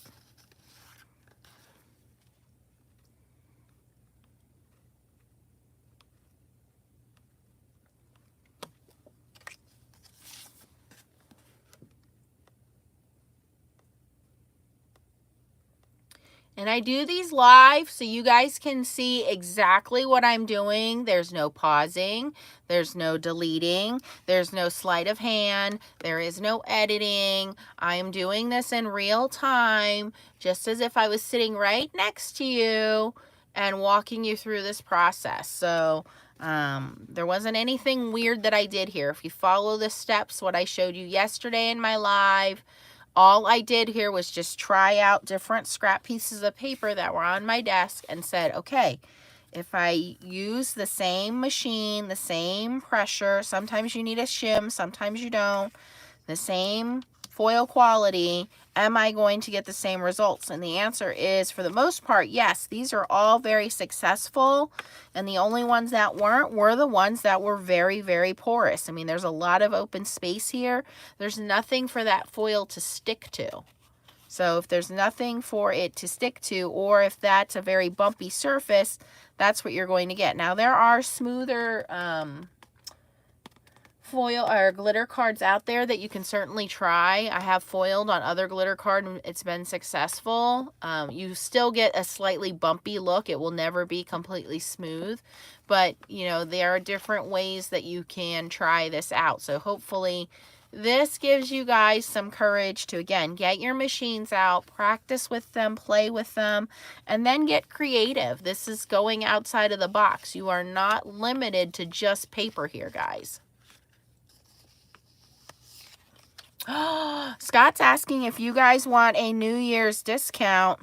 And I do these live so you guys can see exactly what I'm doing. There's no pausing. There's no deleting. There's no sleight of hand. There is no editing. I am doing this in real time, just as if I was sitting right next to you and walking you through this process. So there wasn't anything weird that I did here. If you follow the steps, what I showed you yesterday in my live, all I did here was just try out different scrap pieces of paper that were on my desk and said, okay, if I use the same machine, the same pressure, sometimes you need a shim, sometimes you don't, the same foil quality, am I going to get the same results? And the answer is, for the most part, yes. These are all very successful, and the only ones that weren't were the ones that were very, very porous. I mean, there's a lot of open space here. There's nothing for that foil to stick to. So if there's nothing for it to stick to, or if that's a very bumpy surface, that's what you're going to get. Now, there are smoother foil or glitter cards out there that you can certainly try. I have foiled on other glitter card and it's been successful. You still get a slightly bumpy look. It will never be completely smooth, but you know, there are different ways that you can try this out. So hopefully this gives you guys some courage to, again, get your machines out, practice with them, play with them, and then get creative. This is going outside of the box. You are not limited to just paper here, guys. Scott's asking if you guys want a New Year's discount.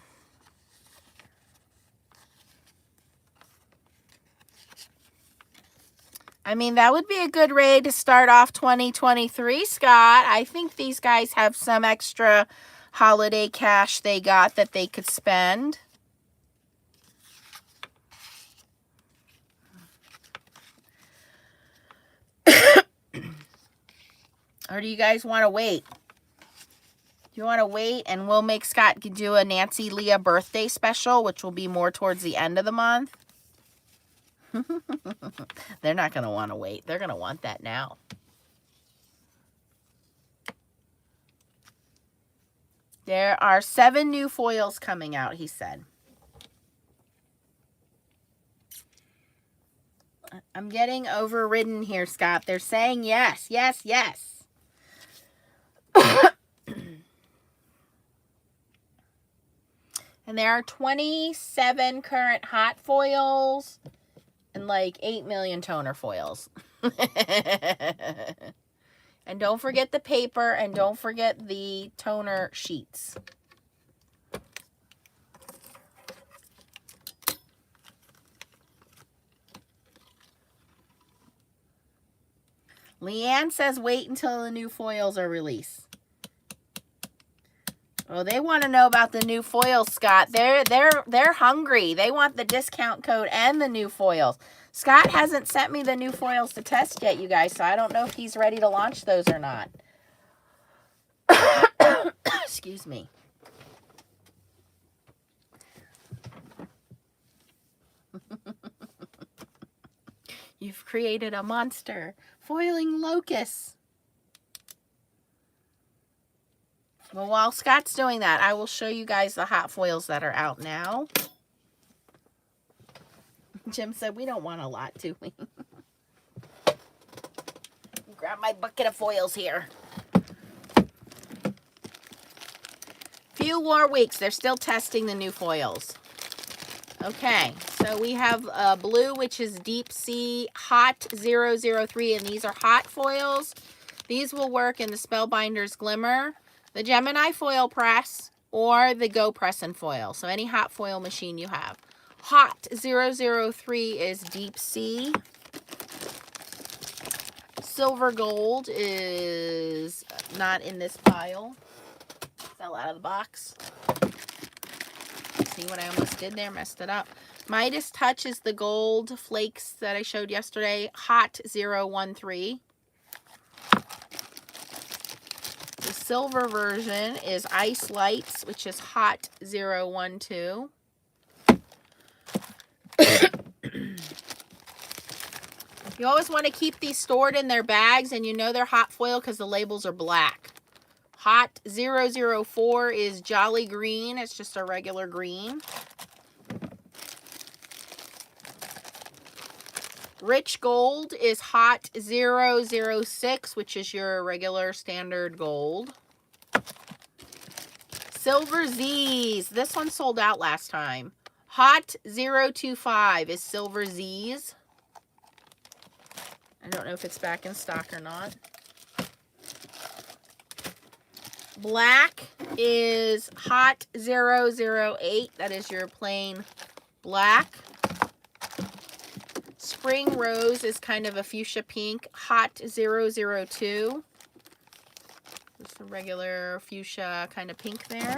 I mean, that would be a good way to start off 2023, Scott. I think these guys have some extra holiday cash they got that they could spend. Or do you guys want to wait? Do you want to wait and we'll make Scott do a Nancy Leah birthday special, which will be more towards the end of the month? They're not going to want to wait. They're going to want that now. There are 7 new foils coming out, he said. I'm getting overridden here, Scott. They're saying yes, yes, yes. And there are 27 current hot foils and like 8 million toner foils. And don't forget the paper, and don't forget the toner sheets. Leanne says wait until the new foils are released. Well, they want to know about the new foils, Scott. They're hungry. They want the discount code and the new foils. Scott hasn't sent me the new foils to test yet, you guys, so I don't know if he's ready to launch those or not. Excuse me. You've created a monster. Foiling locusts. Well, while Scott's doing that, I will show you guys the hot foils that are out now. Jim said we don't want a lot, do we? Grab my bucket of foils here. Few more weeks. They're still testing the new foils. Okay, so we have blue, which is Deep Sea Hot 003, and these are hot foils. These will work in the Spellbinders Glimmer, the Gemini foil press, or the Go Press and Foil. So any hot foil machine you have. Hot 003 is Deep Sea. Silver Gold is not in this pile. Fell out of the box. See what I almost did there? Messed it up. Midas Touch is the gold flakes that I showed yesterday. Hot 013. The silver version is Ice Lights, which is Hot 012. You always want to keep these stored in their bags, and you know they're hot foil because the labels are black. Hot 004 is Jolly Green. It's just a regular green. Rich Gold is Hot 006, which is your regular standard gold. Silver Z's. This one sold out last time. Hot 025 is Silver Z's. I don't know if it's back in stock or not. Black is Hot 008. That is your plain black. Spring Rose is kind of a fuchsia pink. Hot 002. Just a regular fuchsia kind of pink there.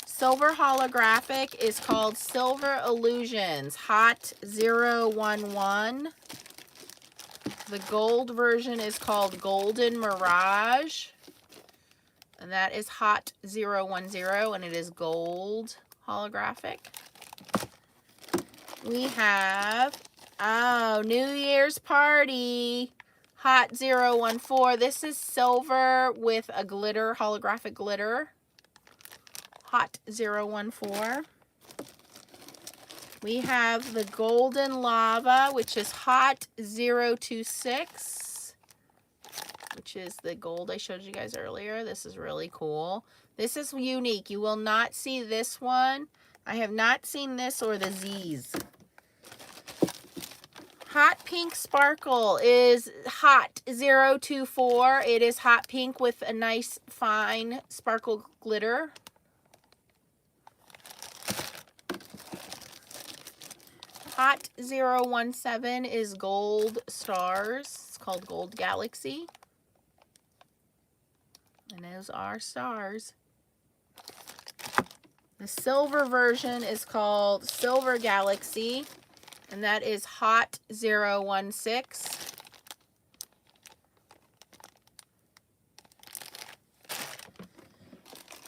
Silver Holographic is called Silver Illusions. Hot 011. The gold version is called Golden Mirage. And that is Hot 010, and it is gold holographic. We have, New Year's Party, Hot 014. This is silver with a glitter, holographic glitter. Hot 014. We have the Golden Lava, which is Hot 026. Which is the gold I showed you guys earlier. This is really cool. This is unique. You will not see this one. I have not seen this or the Z's. Hot Pink Sparkle is Hot 024. It is hot pink with a nice fine sparkle glitter. Hot 017 is Gold Stars. It's called Gold Galaxy. And those are stars. The silver version is called Silver Galaxy, and that is Hot 016.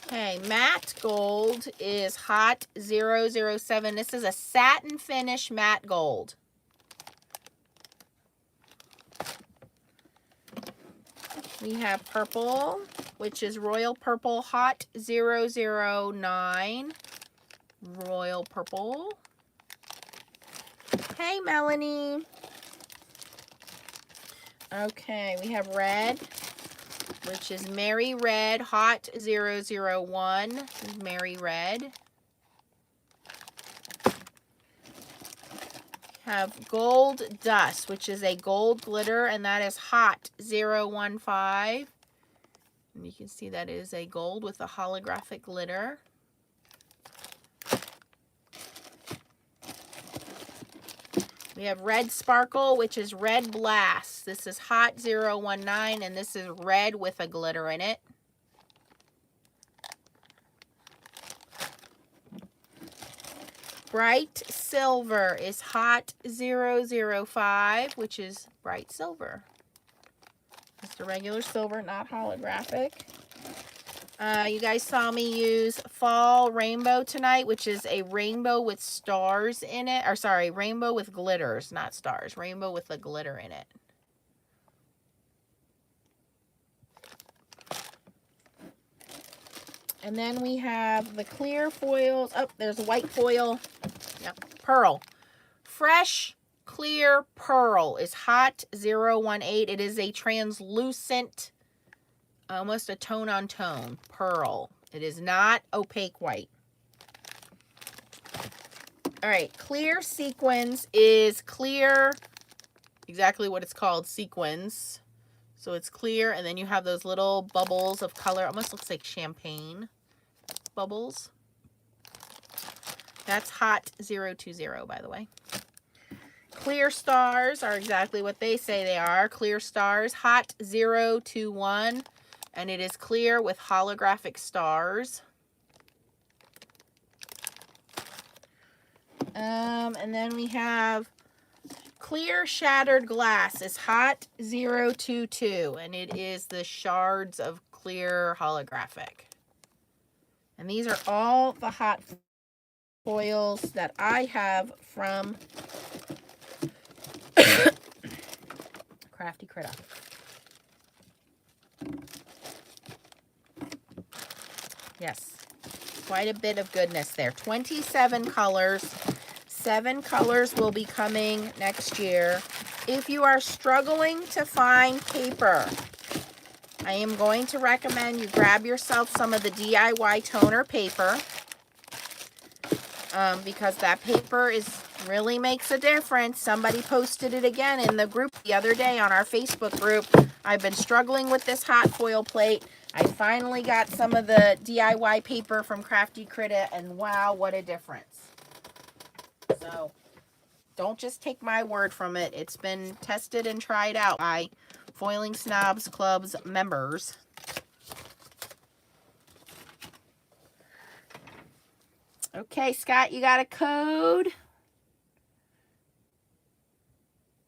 Okay, matte gold is Hot 007. This is a satin finish matte gold. We have purple, which is Royal Purple Hot 009. Royal Purple. Hey, Melanie. Okay, we have red, which is Merry Red Hot 001. This is Merry Red. Have Gold Dust, which is a gold glitter, and that is Hot 015. And you can see that is a gold with a holographic glitter. We have Red Sparkle, which is Red Blast. This is Hot 019, and this is red with a glitter in it. Bright Silver is Hot 005, which is bright silver. Just a regular silver, not holographic. You guys saw me use Fall Rainbow tonight, which is a rainbow with stars in it. Or sorry, rainbow with glitters, not stars. Rainbow with the glitter in it. And then we have the clear foils. Oh, there's a white foil. Yep, pearl. Fresh, clear pearl is Hot 018. It is a translucent, almost a tone-on-tone pearl. It is not opaque white. All right, clear sequins is clear, exactly what it's called, sequins. So it's clear, and then you have those little bubbles of color. Almost looks like champagne bubbles. That's Hot 020, by the way. Clear stars are exactly what they say they are. Clear stars, Hot 021, and it is clear with holographic stars. And then we have clear shattered glass is Hot 022, and it is the shards of clear holographic. And these are all the hot foils that I have from Crafty Critter. Yes, quite a bit of goodness there. 27 colors. 7 colors will be coming next year. If you are struggling to find paper, I am going to recommend you grab yourself some of the DIY toner paper, because that paper really makes a difference. Somebody posted it again in the group the other day on our Facebook group. I've been struggling with this hot foil plate. I finally got some of the DIY paper from Crafty Critter, and wow, what a difference. So don't just take my word from it. It's been tested and tried out by Foiling Snobs Club's members. Okay, Scott, you got a code?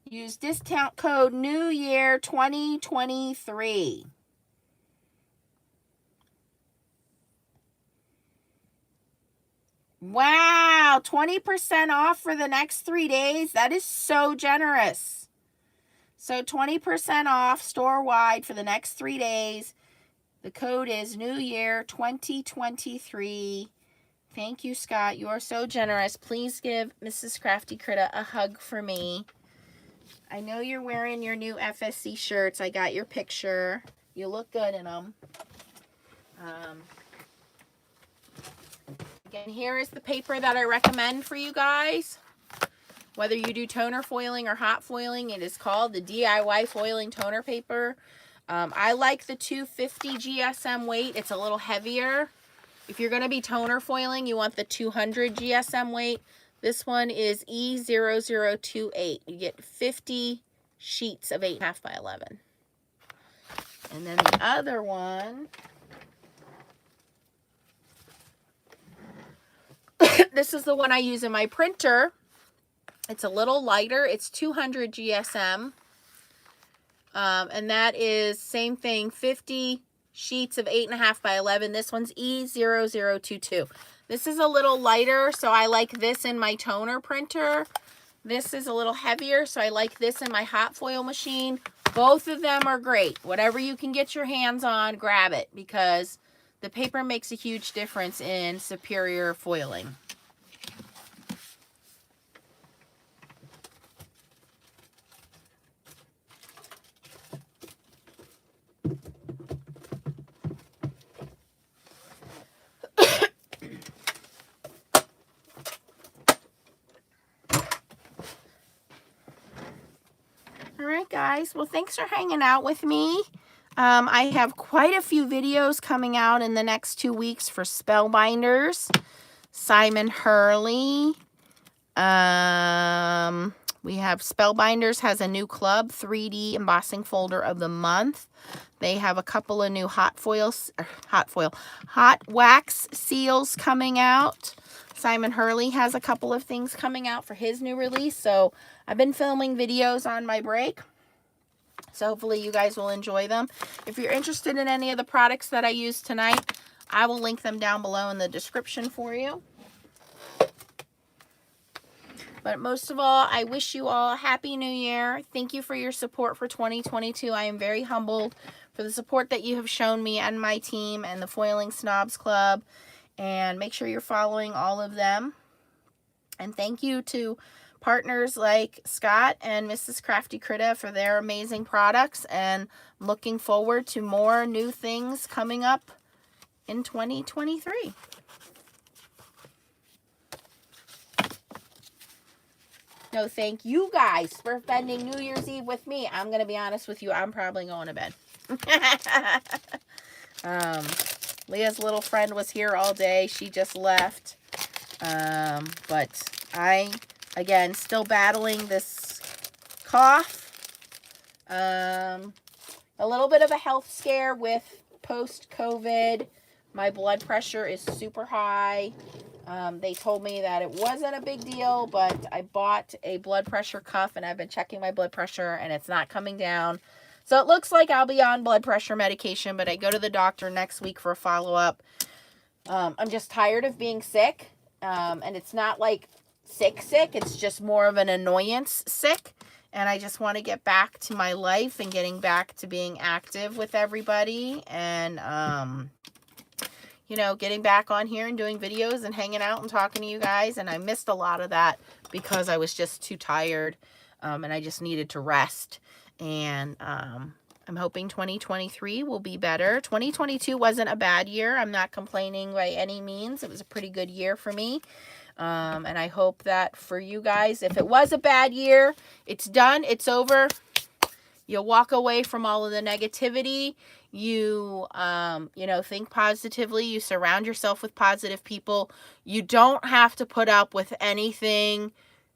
Use discount code New Year 2023. Wow, 20% off for the next 3 days. That is so generous. So 20% off store-wide for the next 3 days. The code is New Year 2023. Thank you, Scott. You are so generous. Please give Mrs. Crafty Critter a hug for me. I know you're wearing your new FSC shirts. I got your picture. You look good in them. Again, here is the paper that I recommend for you guys. Whether you do toner foiling or hot foiling, it is called the DIY foiling toner paper. I like the 250 GSM weight. It's a little heavier. If you're going to be toner foiling, you want the 200 GSM weight. This one is E0028. You get 50 sheets of 8.5 by 11. And then the other one, this is the one I use in my printer. It's a little lighter. It's 200 GSM. And that is same thing, 50 sheets of 8.5 by 11. This one's E0022. This is a little lighter, so I like this in my toner printer. This is a little heavier, so I like this in my hot foil machine. Both of them are great. Whatever you can get your hands on, grab it, because the paper makes a huge difference in superior foiling. All right, guys. Well, thanks for hanging out with me. I have quite a few videos coming out in the next 2 weeks for Spellbinders. Simon Hurley. We have Spellbinders has a new club, 3D embossing folder of the month. They have a couple of new hot wax seals coming out. Simon Hurley has a couple of things coming out for his new release. So I've been filming videos on my break. So hopefully you guys will enjoy them. If you're interested in any of the products that I used tonight, I will link them down below in the description for you. But most of all, I wish you all a Happy New Year. Thank you for your support for 2022. I am very humbled for the support that you have shown me and my team and the Foiling Snobs Club. And make sure you're following all of them. And thank you to partners like Scott and Mrs. Crafty Critta for their amazing products. And I'm looking forward to more new things coming up in 2023. No, thank you guys for spending New Year's Eve with me. I'm going to be honest with you. I'm probably going to bed. Leah's little friend was here all day. She just left. But I, again, still battling this cough. A little bit of a health scare with post-COVID. My blood pressure is super high. They told me that it wasn't a big deal, but I bought a blood pressure cuff and I've been checking my blood pressure and it's not coming down. So it looks like I'll be on blood pressure medication, but I go to the doctor next week for a follow-up. I'm just tired of being sick. And it's not like sick, it's just more of an annoyance sick. And I just want to get back to my life and getting back to being active with everybody. And, you know, getting back on here and doing videos and hanging out and talking to you guys. And I missed a lot of that because I was just too tired. And I just needed to rest. And I'm hoping 2023 will be better. 2022 wasn't a bad year. I'm not complaining by any means. It was a pretty good year for me. And I hope that for you guys, if it was a bad year, it's done. It's over. You'll walk away from all of the negativity. You, you know, think positively. You surround yourself with positive people. You don't have to put up with anything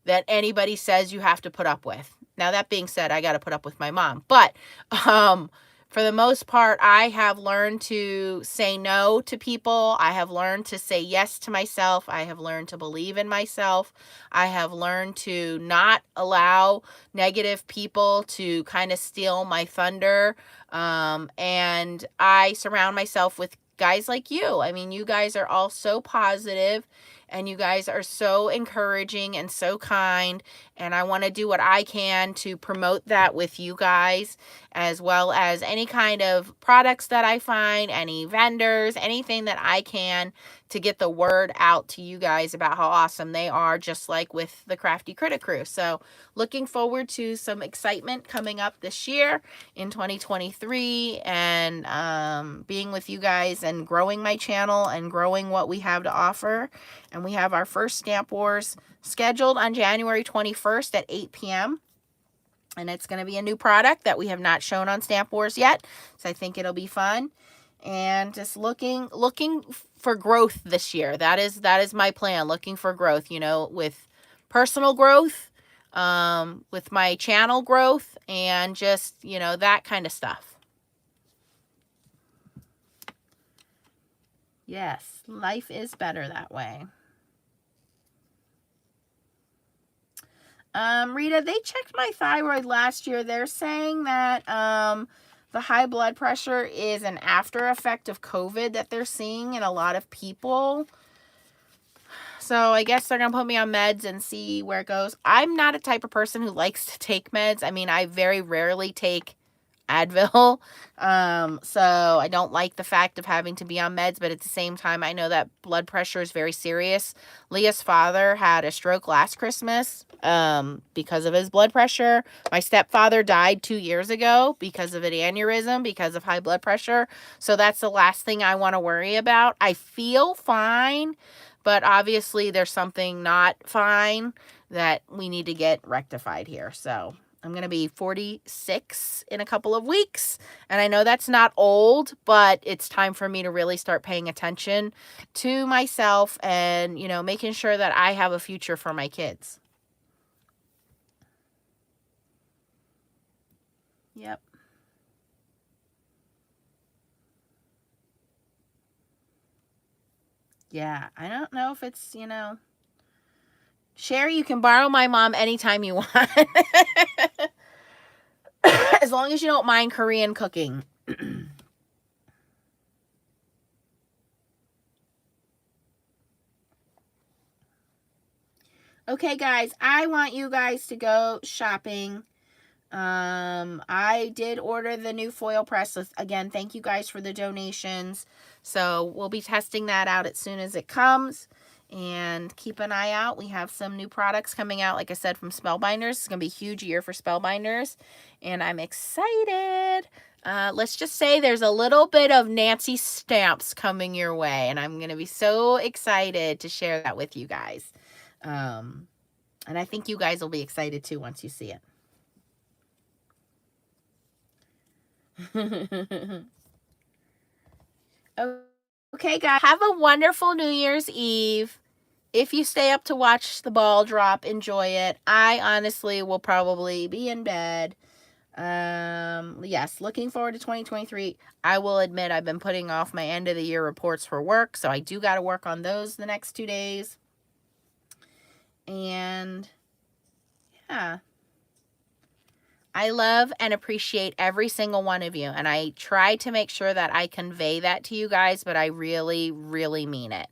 that anybody says you have to put up with. Now, that being said, I got to put up with my mom. But for the most part, I have learned to say no to people. I have learned to say yes to myself. I have learned to believe in myself. I have learned to not allow negative people to kind of steal my thunder. And I surround myself with guys like you. I mean, you guys are all so positive. And you guys are so encouraging and so kind. And I want to do what I can to promote that with you guys, as well as any kind of products that I find, any vendors, anything that I can to get the word out to you guys about how awesome they are, just like with the Crafty Critter Crew. So looking forward to some excitement coming up this year in 2023 and being with you guys and growing my channel and growing what we have to offer. And we have our first Stamp Wars scheduled on January 21st at 8 p.m. And it's going to be a new product that we have not shown on Stamp Wars yet. So I think it'll be fun. And just looking for growth this year. That is my plan, looking for growth, you know, with personal growth, with my channel growth, and just, you know, that kind of stuff. Yes, life is better that way. Rita, they checked my thyroid last year. They're saying that the high blood pressure is an after effect of COVID that they're seeing in a lot of people. So I guess they're going to put me on meds and see where it goes. I'm not a type of person who likes to take meds. I mean, I very rarely take Advil. So I don't like the fact of having to be on meds, but at the same time, I know that blood pressure is very serious. Leah's father had a stroke last Christmas, because of his blood pressure. My stepfather died 2 years ago because of an aneurysm, because of high blood pressure. So that's the last thing I want to worry about. I feel fine, but obviously there's something not fine that we need to get rectified here. So I'm going to be 46 in a couple of weeks. And I know that's not old, but it's time for me to really start paying attention to myself and, you know, making sure that I have a future for my kids. Yep. Yeah, I don't know if it's, you know. Sherry, you can borrow my mom anytime you want. As long as you don't mind Korean cooking. Okay, guys, I want you guys to go shopping. I did order the new foil press. Again, thank you guys for the donations. So we'll be testing that out as soon as it comes. And keep an eye out. We have some new products coming out, like I said, from Spellbinders. It's going to be a huge year for Spellbinders. And I'm excited. Let's just say there's a little bit of Nancy stamps coming your way. And I'm going to be so excited to share that with you guys. And I think you guys will be excited too once you see it. Okay, guys, have a wonderful New Year's Eve. If you stay up to watch the ball drop, enjoy it. I honestly will probably be in bed. Yes, looking forward to 2023. I will admit I've been putting off my end of the year reports for work, so I do got to work on those the next 2 days. And yeah, I love and appreciate every single one of you. And I try to make sure that I convey that to you guys, but I really, really mean it.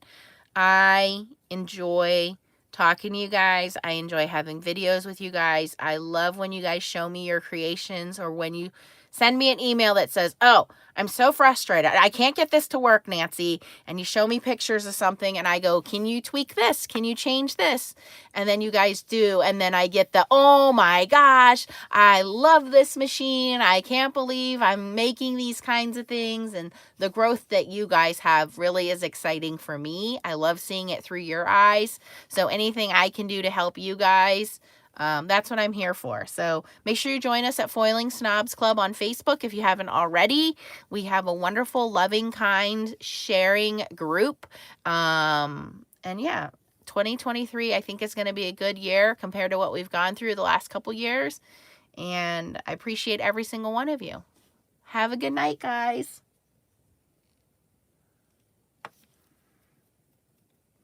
I enjoy talking to you guys. I enjoy having videos with you guys. I love when you guys show me your creations, or when you send me an email that says, oh, I'm so frustrated. I can't get this to work, Nancy. And you show me pictures of something and I go, can you tweak this? Can you change this? And then you guys do. And then I get the, oh my gosh, I love this machine. I can't believe I'm making these kinds of things. And the growth that you guys have really is exciting for me. I love seeing it through your eyes. So anything I can do to help you guys, that's what I'm here for. So make sure you join us at Foiling Snobs Club on Facebook if you haven't already. We have a wonderful, loving, kind, sharing group. And yeah, 2023 I think is going to be a good year compared to what we've gone through the last couple years. And I appreciate every single one of you. Have a good night, guys.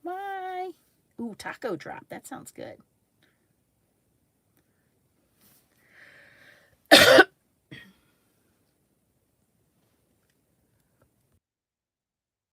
Bye. Ooh, taco drop. That sounds good.